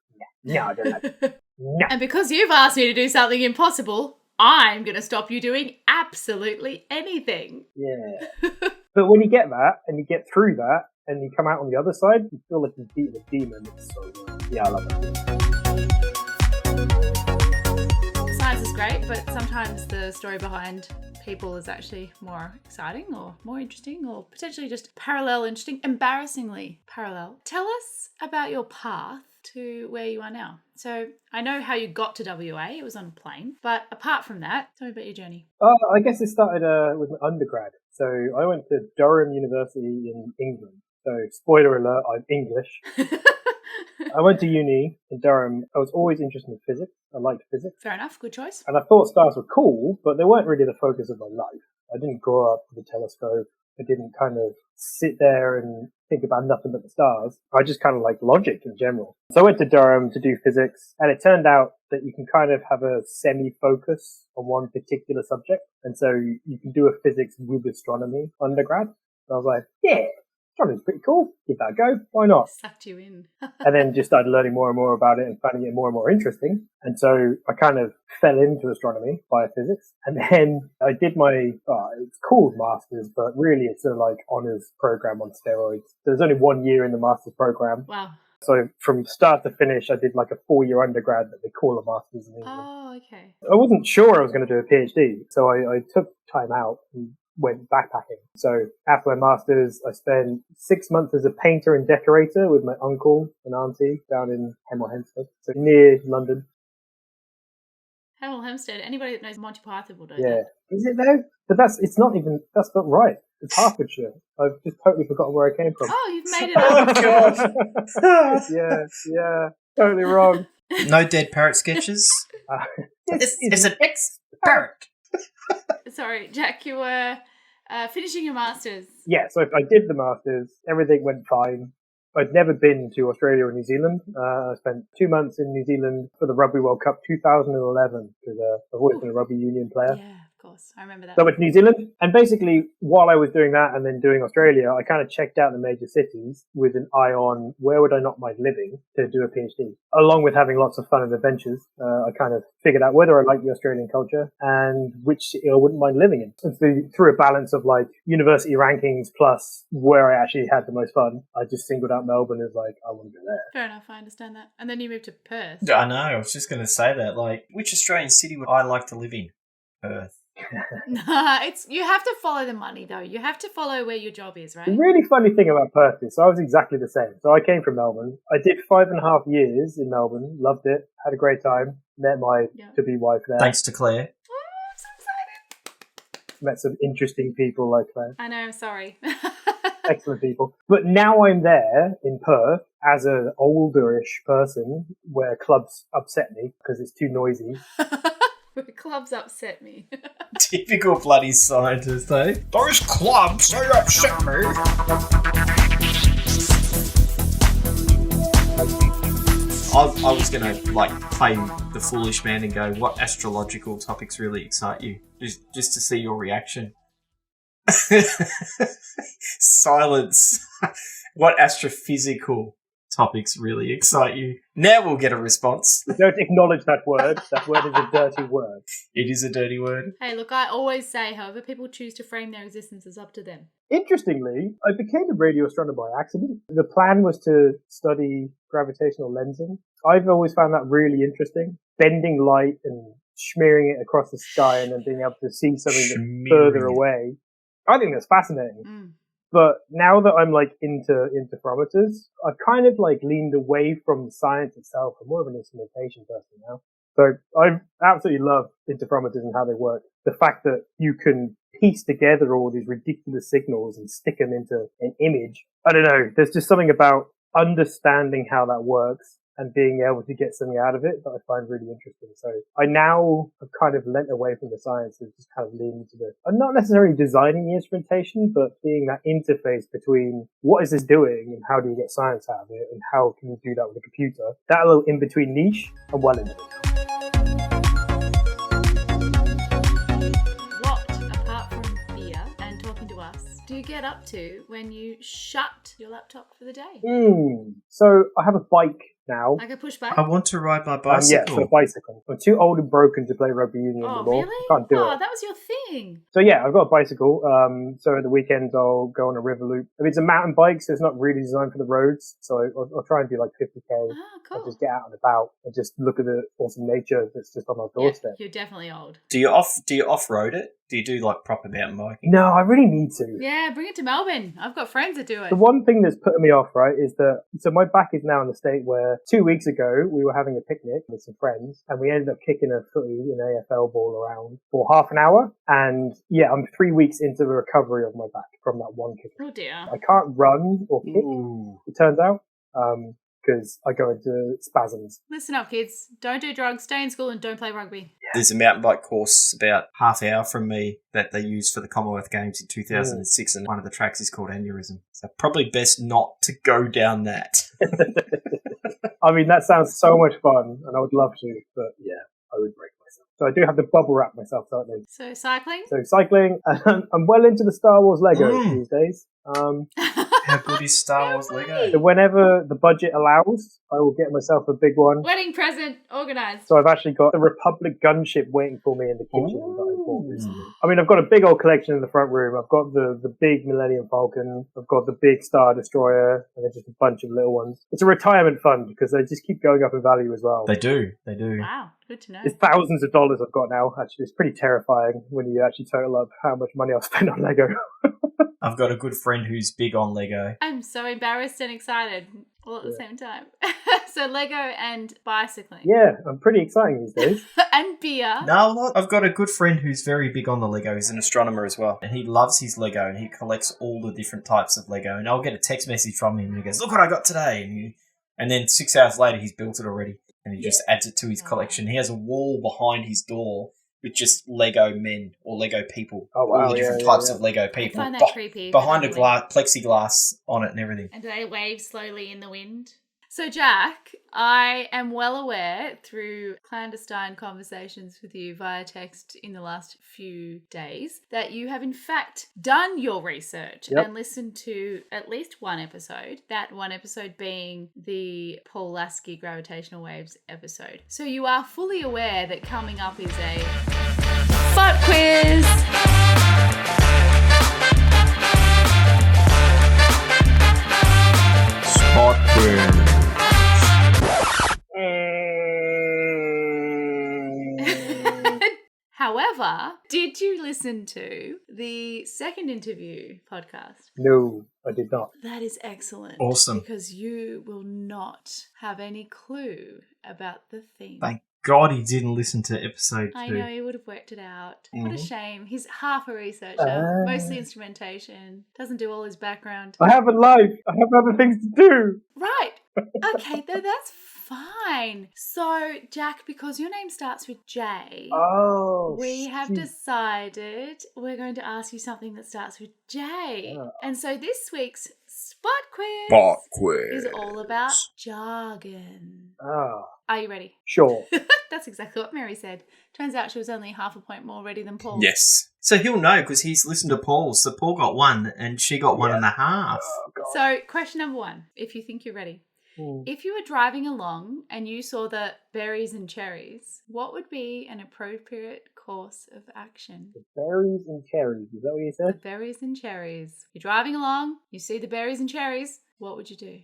S4: no, I don't know. No.
S2: And because you've asked me to do something impossible, I'm going to stop you doing absolutely anything.
S4: Yeah. But when you get that and you get through that and you come out on the other side, you feel like you've beaten a demon. It's so good. Yeah, I love it.
S2: Science is great, but sometimes the story behind people is actually more exciting or more interesting or potentially just parallel interesting, embarrassingly parallel. Tell us about your path to where you are now. So I know how you got to WA, it was on a plane, but apart from that, tell me about your journey.
S4: I guess it started with my undergrad. So I went to Durham University in England. So spoiler alert, I'm English. I went to uni in Durham. I was always interested in physics. I liked physics.
S2: Fair enough. Good choice.
S4: And I thought stars were cool, but they weren't really the focus of my life. I didn't grow up with a telescope. I didn't kind of sit there and think about nothing but the stars. I just kind of liked logic in general. So I went to Durham to do physics, and it turned out that you can kind of have a semi-focus on one particular subject. And so you can do a physics with astronomy undergrad. So I was like, yeah. Astronomy's pretty cool. Give that a go. Why not?
S2: Sucked you in.
S4: And then just started learning more and more about it and finding it more and more interesting. And so I kind of fell into astronomy via physics. And then I did my, it's called Masters, but really it's a honors program on steroids. There's only 1 year in the Masters program.
S2: Wow.
S4: So from start to finish, I did a 4-year undergrad that they call a Masters in England.
S2: Oh, okay.
S4: I wasn't sure I was going to do a PhD. So I took time out and went backpacking. So after my master's, I spent 6 months as a painter and decorator with my uncle and auntie down in Hemel Hempstead, so near London.
S2: Hemel Hempstead. Anybody that knows Monty Python will know.
S4: Yeah.
S2: That.
S4: Is it though? But that's not right. It's Hertfordshire. I've just totally forgotten where I came from.
S2: Oh, you've made it up.
S4: Oh, yeah. Totally wrong.
S1: No dead parrot sketches? It's an ex-parrot.
S2: Sorry, Jack, you were finishing your Masters.
S4: Yeah, so I did the Masters. Everything went fine. I'd never been to Australia or New Zealand. I spent 2 months in New Zealand for the Rugby World Cup 2011 because I've always been a rugby union player.
S2: Yeah, of course. I remember that.
S4: So I went to New Zealand, and basically while I was doing that and then doing Australia, I kind of checked out the major cities with an eye on where would I not mind living to do a PhD. Along with having lots of fun and adventures, I kind of figured out whether I liked the Australian culture and which city I wouldn't mind living in. And through a balance of like university rankings plus where I actually had the most fun, I just singled out Melbourne as like, I want to go there.
S2: Fair enough, I understand that. And then you moved to Perth.
S1: I know, I was just going to say that. Like, which Australian city would I like to live in? Perth.
S2: Nah, you have to follow the money though. You have to follow where your job is, right?
S4: The really funny thing about Perth is, so I was exactly the same. So I came from Melbourne. I did 5.5 years in Melbourne, loved it, had a great time, met my to-be wife there.
S1: Thanks to Claire.
S2: Oh, I'm so excited.
S4: Met some interesting people like Claire.
S2: I know, I'm sorry.
S4: Excellent people. But now I'm there in Perth as an olderish person where clubs upset me because it's too noisy.
S2: Clubs upset me.
S1: Typical bloody scientist, eh? Those clubs, they upset me. I was going to play the foolish man and go, what astrological topics really excite you? Just to see your reaction. Silence. What astrophysical topics really excite you? Now we'll get a response.
S4: Don't acknowledge that word. That word is a dirty word.
S1: It is a dirty word.
S2: Hey, look, I always say, however people choose to frame their existence is up to them.
S4: Interestingly, I became a radio astronomer by accident. The plan was to study gravitational lensing. I've always found that really interesting. Bending light and smearing it across the sky and then being able to see something that's further away. I think that's fascinating.
S2: Mm.
S4: But now that I'm into interferometers, I've kind of leaned away from science itself. I'm more of an instrumentation person now. So I absolutely love interferometers and how they work. The fact that you can piece together all these ridiculous signals and stick them into an image. I don't know. There's just something about understanding how that works and being able to get something out of it that I find really interesting. So I now have kind of lent away from the science and just kind of leaned into I'm not necessarily designing the instrumentation, but being that interface between what is this doing and how do you get science out of it and how can you do that with a computer. That little in-between niche, I'm well into it.
S2: What, apart from beer and talking to us, do you get up to when you shut your laptop for the day?
S4: So I have a bike now.
S2: Like a push bike?
S1: I want to ride my bicycle.
S4: Yeah, so a bicycle. I'm too old and broken to play rugby union anymore.
S2: Really?
S4: I can't do it.
S2: Oh, that was your thing.
S4: So yeah, I've got a bicycle. So at the weekends I'll go on a river loop. I mean, it's a mountain bike, so it's not really designed for the roads. So I'll try and do 50k.
S2: Oh, cool.
S4: I'll just get out and about and just look at the awesome nature that's just on my doorstep.
S2: Yeah, you're definitely old.
S1: Do you off-road it? Do you do proper mountain biking?
S4: No, I really need to.
S2: Yeah, bring it to Melbourne. I've got friends that do it.
S4: The one thing that's putting me off, right, is that, so my back is now in the state where 2 weeks ago we were having a picnic with some friends and we ended up kicking a footy, an AFL ball around for half an hour. And yeah, I'm 3 weeks into the recovery of my back from that one kick.
S2: Oh dear.
S4: I can't run or kick, it turns out, because I go into spasms.
S2: Listen up, kids. Don't do drugs, stay in school and don't play rugby.
S1: There's a mountain bike course about half hour from me that they used for the Commonwealth Games in 2006 and one of the tracks is called Aneurysm. So probably best not to go down that.
S4: I mean, that sounds so much fun and I would love to, but yeah, I would break myself. So I do have to bubble wrap myself slightly.
S2: So cycling?
S4: So cycling, I'm well into the Star Wars Lego these days.
S1: How good is Star Wars Lego?
S4: So whenever the budget allows, I will get myself a big one.
S2: Wedding present organised.
S4: So I've actually got the Republic gunship waiting for me in the kitchen that I bought recently. I mean, I've got a big old collection in the front room. I've got the big Millennium Falcon. I've got the big Star Destroyer, and then just a bunch of little ones. It's a retirement fund because they just keep going up in value as well.
S1: They do.
S2: Wow, good to know.
S4: It's thousands of dollars I've got now. Actually, it's pretty terrifying when you actually total up how much money I've spent on Lego.
S1: I've got a good friend who's big on Lego.
S2: I'm so embarrassed and excited all at the same time. So Lego and bicycling.
S4: Yeah, I'm pretty exciting these days.
S2: And beer.
S1: No, what? I've got a good friend who's very big on the Lego. He's an astronomer as well. And he loves his Lego and he collects all the different types of Lego. And I'll get a text message from him and he goes, look what I got today. And then 6 hours later, he's built it already. And he just adds it to his collection. He has a wall behind his door with just Lego men or Lego people.
S4: Oh, wow.
S1: All the different types of Lego people.
S2: I find that creepy.
S1: Behind a plexiglass on it and everything.
S2: And do they wave slowly in the wind? So, Jack, I am well aware through clandestine conversations with you via text in the last few days that you have in fact done your research and listened to at least one episode, that one episode being the Paul Lasky gravitational waves episode. So you are fully aware that coming up is a spot quiz.
S1: Spot quiz.
S2: However, did you listen to the second interview podcast?
S4: No, I did not.
S2: That is excellent.
S1: Awesome.
S2: Because you will not have any clue about the theme.
S1: Thank God he didn't listen to episode 2.
S2: I know, he would have worked it out. What a shame. He's half a researcher, mostly instrumentation, doesn't do all his background.
S4: I have a life. I have other things to do.
S2: Right. Okay, that's fine. So, Jack, because your name starts with J, we have decided we're going to ask you something that starts with J. And so this week's Spot Quiz is all about jargon. Are you ready?
S4: Sure.
S2: That's exactly what Mary said. Turns out she was only half a point more ready than Paul.
S1: Yes. So he'll know because he's listened to Paul's. So Paul got 1 and she got 1.5.
S2: So question number 1, if you think you're ready. If you were driving along and you saw the berries and cherries, what would be an appropriate course of action?
S4: The berries and cherries, is that what you
S2: The
S4: said?
S2: berries and cherries. You're driving along, you see the berries and cherries, what would you do?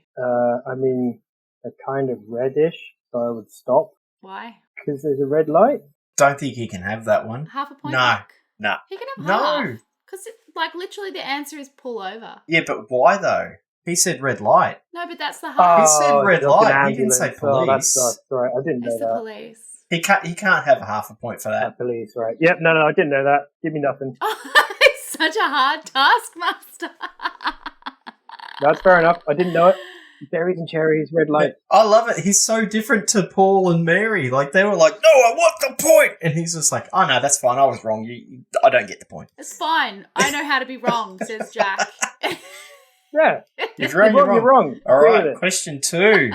S4: I mean, they're kind of reddish, so I would stop.
S2: Why?
S4: Because there's a red light.
S1: Don't think he can have that one.
S2: Half a point
S1: No.
S2: back?
S1: No.
S2: He can have
S1: No.
S2: half. Because, literally the answer is pull over.
S1: Yeah, but why though? He said red light.
S2: No, but that's the half.
S1: He said red
S4: like an
S1: light. He didn't say
S4: ambulance. Oh,
S1: police.
S4: that's right. I didn't know
S2: It's the
S4: that.
S2: police.
S1: He can't have a half a point for that.
S4: Police, right. Yep, no, I didn't know that. Give me nothing.
S2: It's such a hard taskmaster.
S4: That's fair enough. I didn't know it. Berries and cherries, red light.
S1: I love it. He's so different to Paul and Mary. Like, they were like, no, I want the point. And he's just like, oh, no, that's fine. I was wrong. I don't get the point.
S2: It's fine. I know how to be wrong, says Jack.
S4: Yeah.
S1: You're wrong.
S4: You're wrong.
S1: All
S4: Agree
S1: right,
S4: with it.
S1: question 2.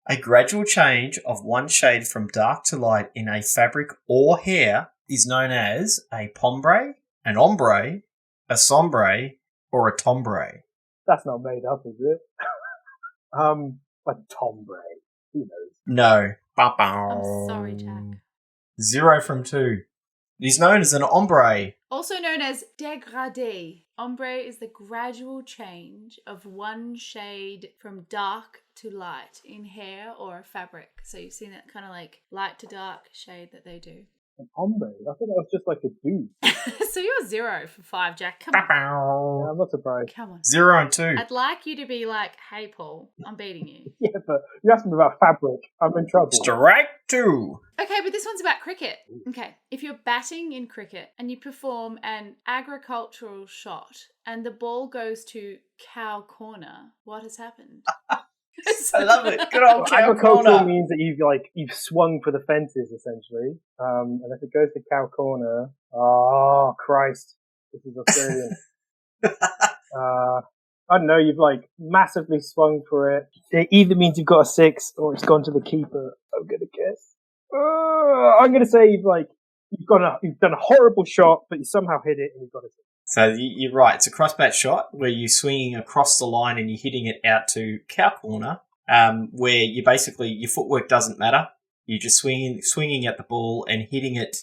S1: A gradual change of one shade from dark to light in a fabric or hair is known as a pombre, an ombre, a sombre, or a tombre.
S4: That's not made up, is it? A tombre. Who knows?
S1: No.
S2: I'm sorry, Jack.
S1: 0 from 2. It is known as an ombre.
S2: Also known as dégradé. Ombre is the gradual change of one shade from dark to light in hair or a fabric. So you've seen that kind of like light to dark shade that they do.
S4: An ombre? I thought that was just like a dude.
S2: So you're 0 for 5, Jack. Come on.
S4: Yeah, I'm not surprised.
S2: Come on.
S1: 0 and 2.
S2: I'd like you to be like, hey, Paul, I'm beating you.
S4: Yeah, but you asked me about fabric. I'm in trouble.
S1: Strike 2.
S2: Okay, but this one's about cricket. Okay, if you're batting in cricket and you perform an agricultural shot and the ball goes to cow corner, what has happened?
S1: I love it. Good old cow
S4: Agricultural
S1: corner.
S4: means that you've swung for the fences, essentially. And if it goes to cow corner, oh, Christ, this is Australian. I don't know, you've massively swung for it. It either means you've got a 6 or it's gone to the keeper. I'm gonna guess. I'm gonna say you've done a horrible shot, but you somehow hit it and you've got a 6.
S1: So you're right. It's a crossbat shot where you're swinging across the line and you're hitting it out to cow corner, where you basically, your footwork doesn't matter. You're just swinging at the ball and hitting it.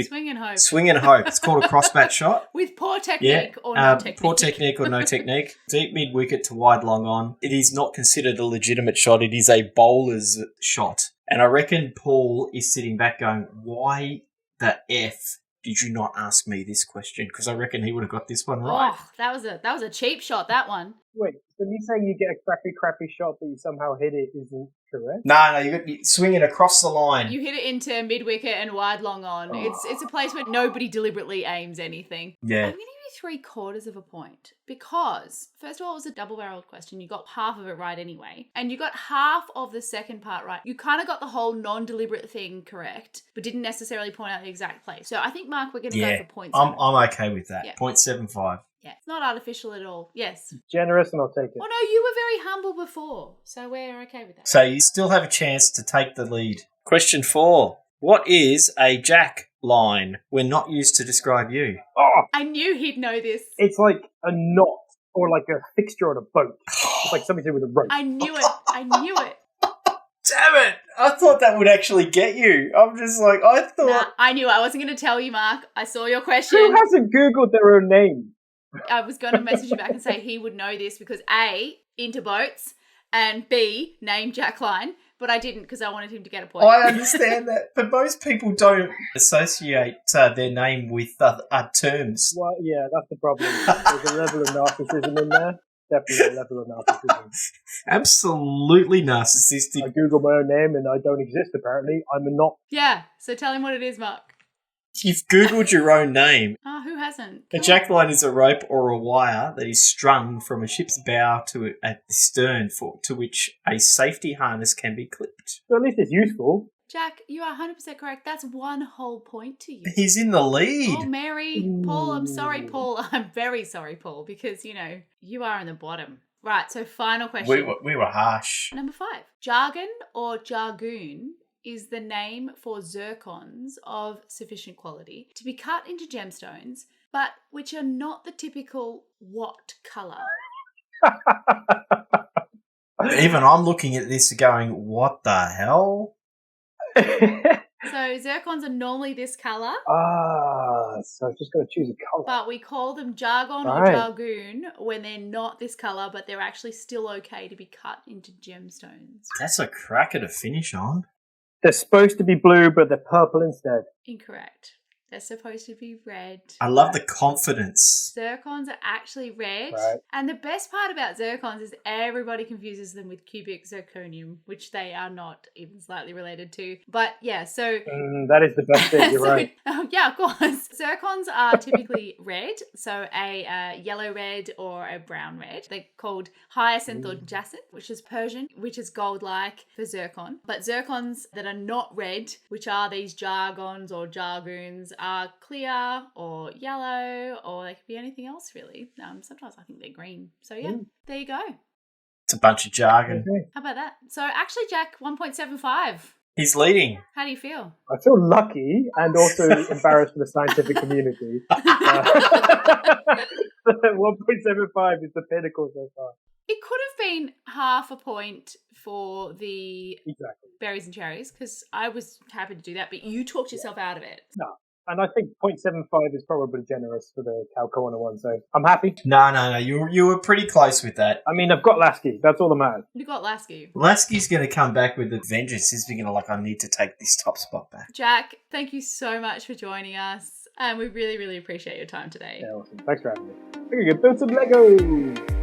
S2: Swing and hope.
S1: Swing and hope. It's called a crossbat shot.
S2: With poor technique or no technique.
S1: Poor technique or no technique. Deep mid wicket to wide long on. It is not considered a legitimate shot. It is a bowler's shot. And I reckon Paul is sitting back going, why the F did you not ask me this question? Because I reckon he would have got this one right.
S2: Oh, that was a cheap shot, that one.
S4: Wait, so me saying you get a crappy shot but you somehow hit it isn't correct?
S1: No, you're swinging across the line.
S2: You hit it into mid-wicket and wide long on. It's a place where nobody deliberately aims anything.
S1: Yeah.
S2: I'm going to give you 3/4 of a point because, first of all, it was a double-barreled question. You got half of it right anyway. And you got half of the second part right. You kind of got the whole non-deliberate thing correct, but didn't necessarily point out the exact place. So I think, Mark, we're going to go for points.
S1: I'm okay with that.
S2: Yeah.
S1: 0.75.
S2: Yeah, it's not artificial at all. Yes.
S4: Generous, and I'll take it.
S2: Oh, no, you were very humble before, so we're okay with that.
S1: So you still have a chance to take the lead. Question 4. What is a jack line? We're not used to describe you.
S4: Oh,
S2: I knew he'd know this.
S4: it's like a knot or like a fixture on a boat. It's like something to do with a rope.
S2: I knew it. I knew it.
S1: Damn it! I thought that would actually get you. I'm just like, I thought...
S2: Nah, I knew. I wasn't going to tell you, Mark. I saw your
S4: Who
S2: question.
S4: hasn't Googled their own name?
S2: I was going to message you back and say he would know this because A, into boats, and B, name Jack Line. But I didn't because I wanted him to get a point.
S1: I understand that, but most people don't associate their name with terms.
S4: Well, yeah, that's the problem. There's a level of narcissism in there. Definitely a level of narcissism.
S1: Absolutely
S4: I
S1: narcissistic.
S4: Google my own name and I don't exist, apparently. I'm a not.
S2: Yeah, so tell him what it is, Mark.
S1: You've Googled your own name.
S2: Oh, who hasn't?
S1: A
S2: Come
S1: jack line is a rope or a wire that is strung from a ship's bow to at the stern to which a safety harness can be clipped.
S4: So at least it's useful.
S2: Jack, you are 100% correct. That's one whole point to you.
S1: He's in the lead.
S2: Oh, Mary, Paul, I'm sorry, Paul. I'm very sorry, Paul, because, you are in the bottom. Right, so final question.
S1: We were harsh.
S2: Number 5. Jargon or jargoon is the name for zircons of sufficient quality to be cut into gemstones, but which are not the typical what colour?
S1: Even I'm looking at this going, what the hell?
S2: So zircons are normally this colour,
S4: So I've just got to choose a colour.
S2: but we call them jargon or
S4: Right.
S2: jargoon when they're not this colour, but they're actually still okay to be cut into gemstones.
S1: That's a cracker to finish on.
S4: They're supposed to be blue, but they're purple instead.
S2: Incorrect. They're supposed to be red.
S1: I love the confidence.
S2: Zircons are actually red.
S4: Right.
S2: And the best part about zircons is everybody confuses them with cubic zirconium, which they are not even slightly related to. But yeah, so...
S4: That is the best bit, you're right.
S2: Yeah, of course. Zircons are typically red, so a yellow red or a brown red. They're called hyacinth or jacinth, which is Persian, which is gold-like for zircon. But zircons that are not red, which are these jargons or jargoons, are clear or yellow, or they could be anything else really. Sometimes I think they're green. So yeah, there you go.
S1: It's a bunch of jargon.
S4: Okay.
S2: How about that? So actually, Jack, 1.75.
S1: He's leading.
S2: How do you feel?
S4: I feel lucky and also embarrassed for the scientific community. 1.75 is the pinnacle so far.
S2: It could have been half a point for the
S4: Exactly.
S2: berries and cherries because I was happy to do that, but you talked yourself out of it.
S4: No. And I think 0.75 is probably generous for the cow corner one, so I'm happy.
S1: No. You were pretty close with that.
S4: I mean, I've got Lasky. That's all that matters.
S2: You got Lasky.
S1: Lasky's going to come back with a vengeance. He's going to I need to take this top spot back.
S2: Jack, thank you so much for joining us. And we really, really appreciate your time today.
S4: Yeah, awesome. Thanks for having me. We're going to build some Legos.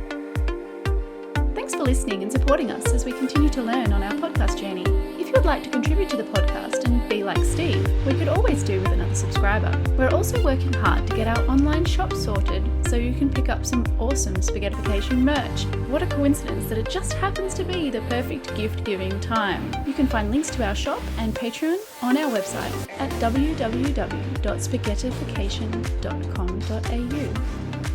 S2: Thanks for listening and supporting us as we continue to learn on our podcast journey. If you would like to contribute to the podcast and be like Steve, we could always do with another subscriber. We're also working hard to get our online shop sorted so you can pick up some awesome Spaghettification merch. What a coincidence that it just happens to be the perfect gift-giving time. You can find links to our shop and Patreon on our website at www.spaghettification.com.au.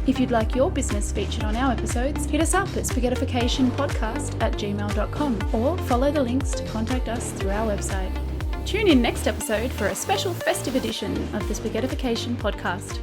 S2: If you'd like your business featured on our episodes, hit us up at spaghettificationpodcast@gmail.com or follow the links to contact us through our website. Tune in next episode for a special festive edition of the Spaghettification podcast.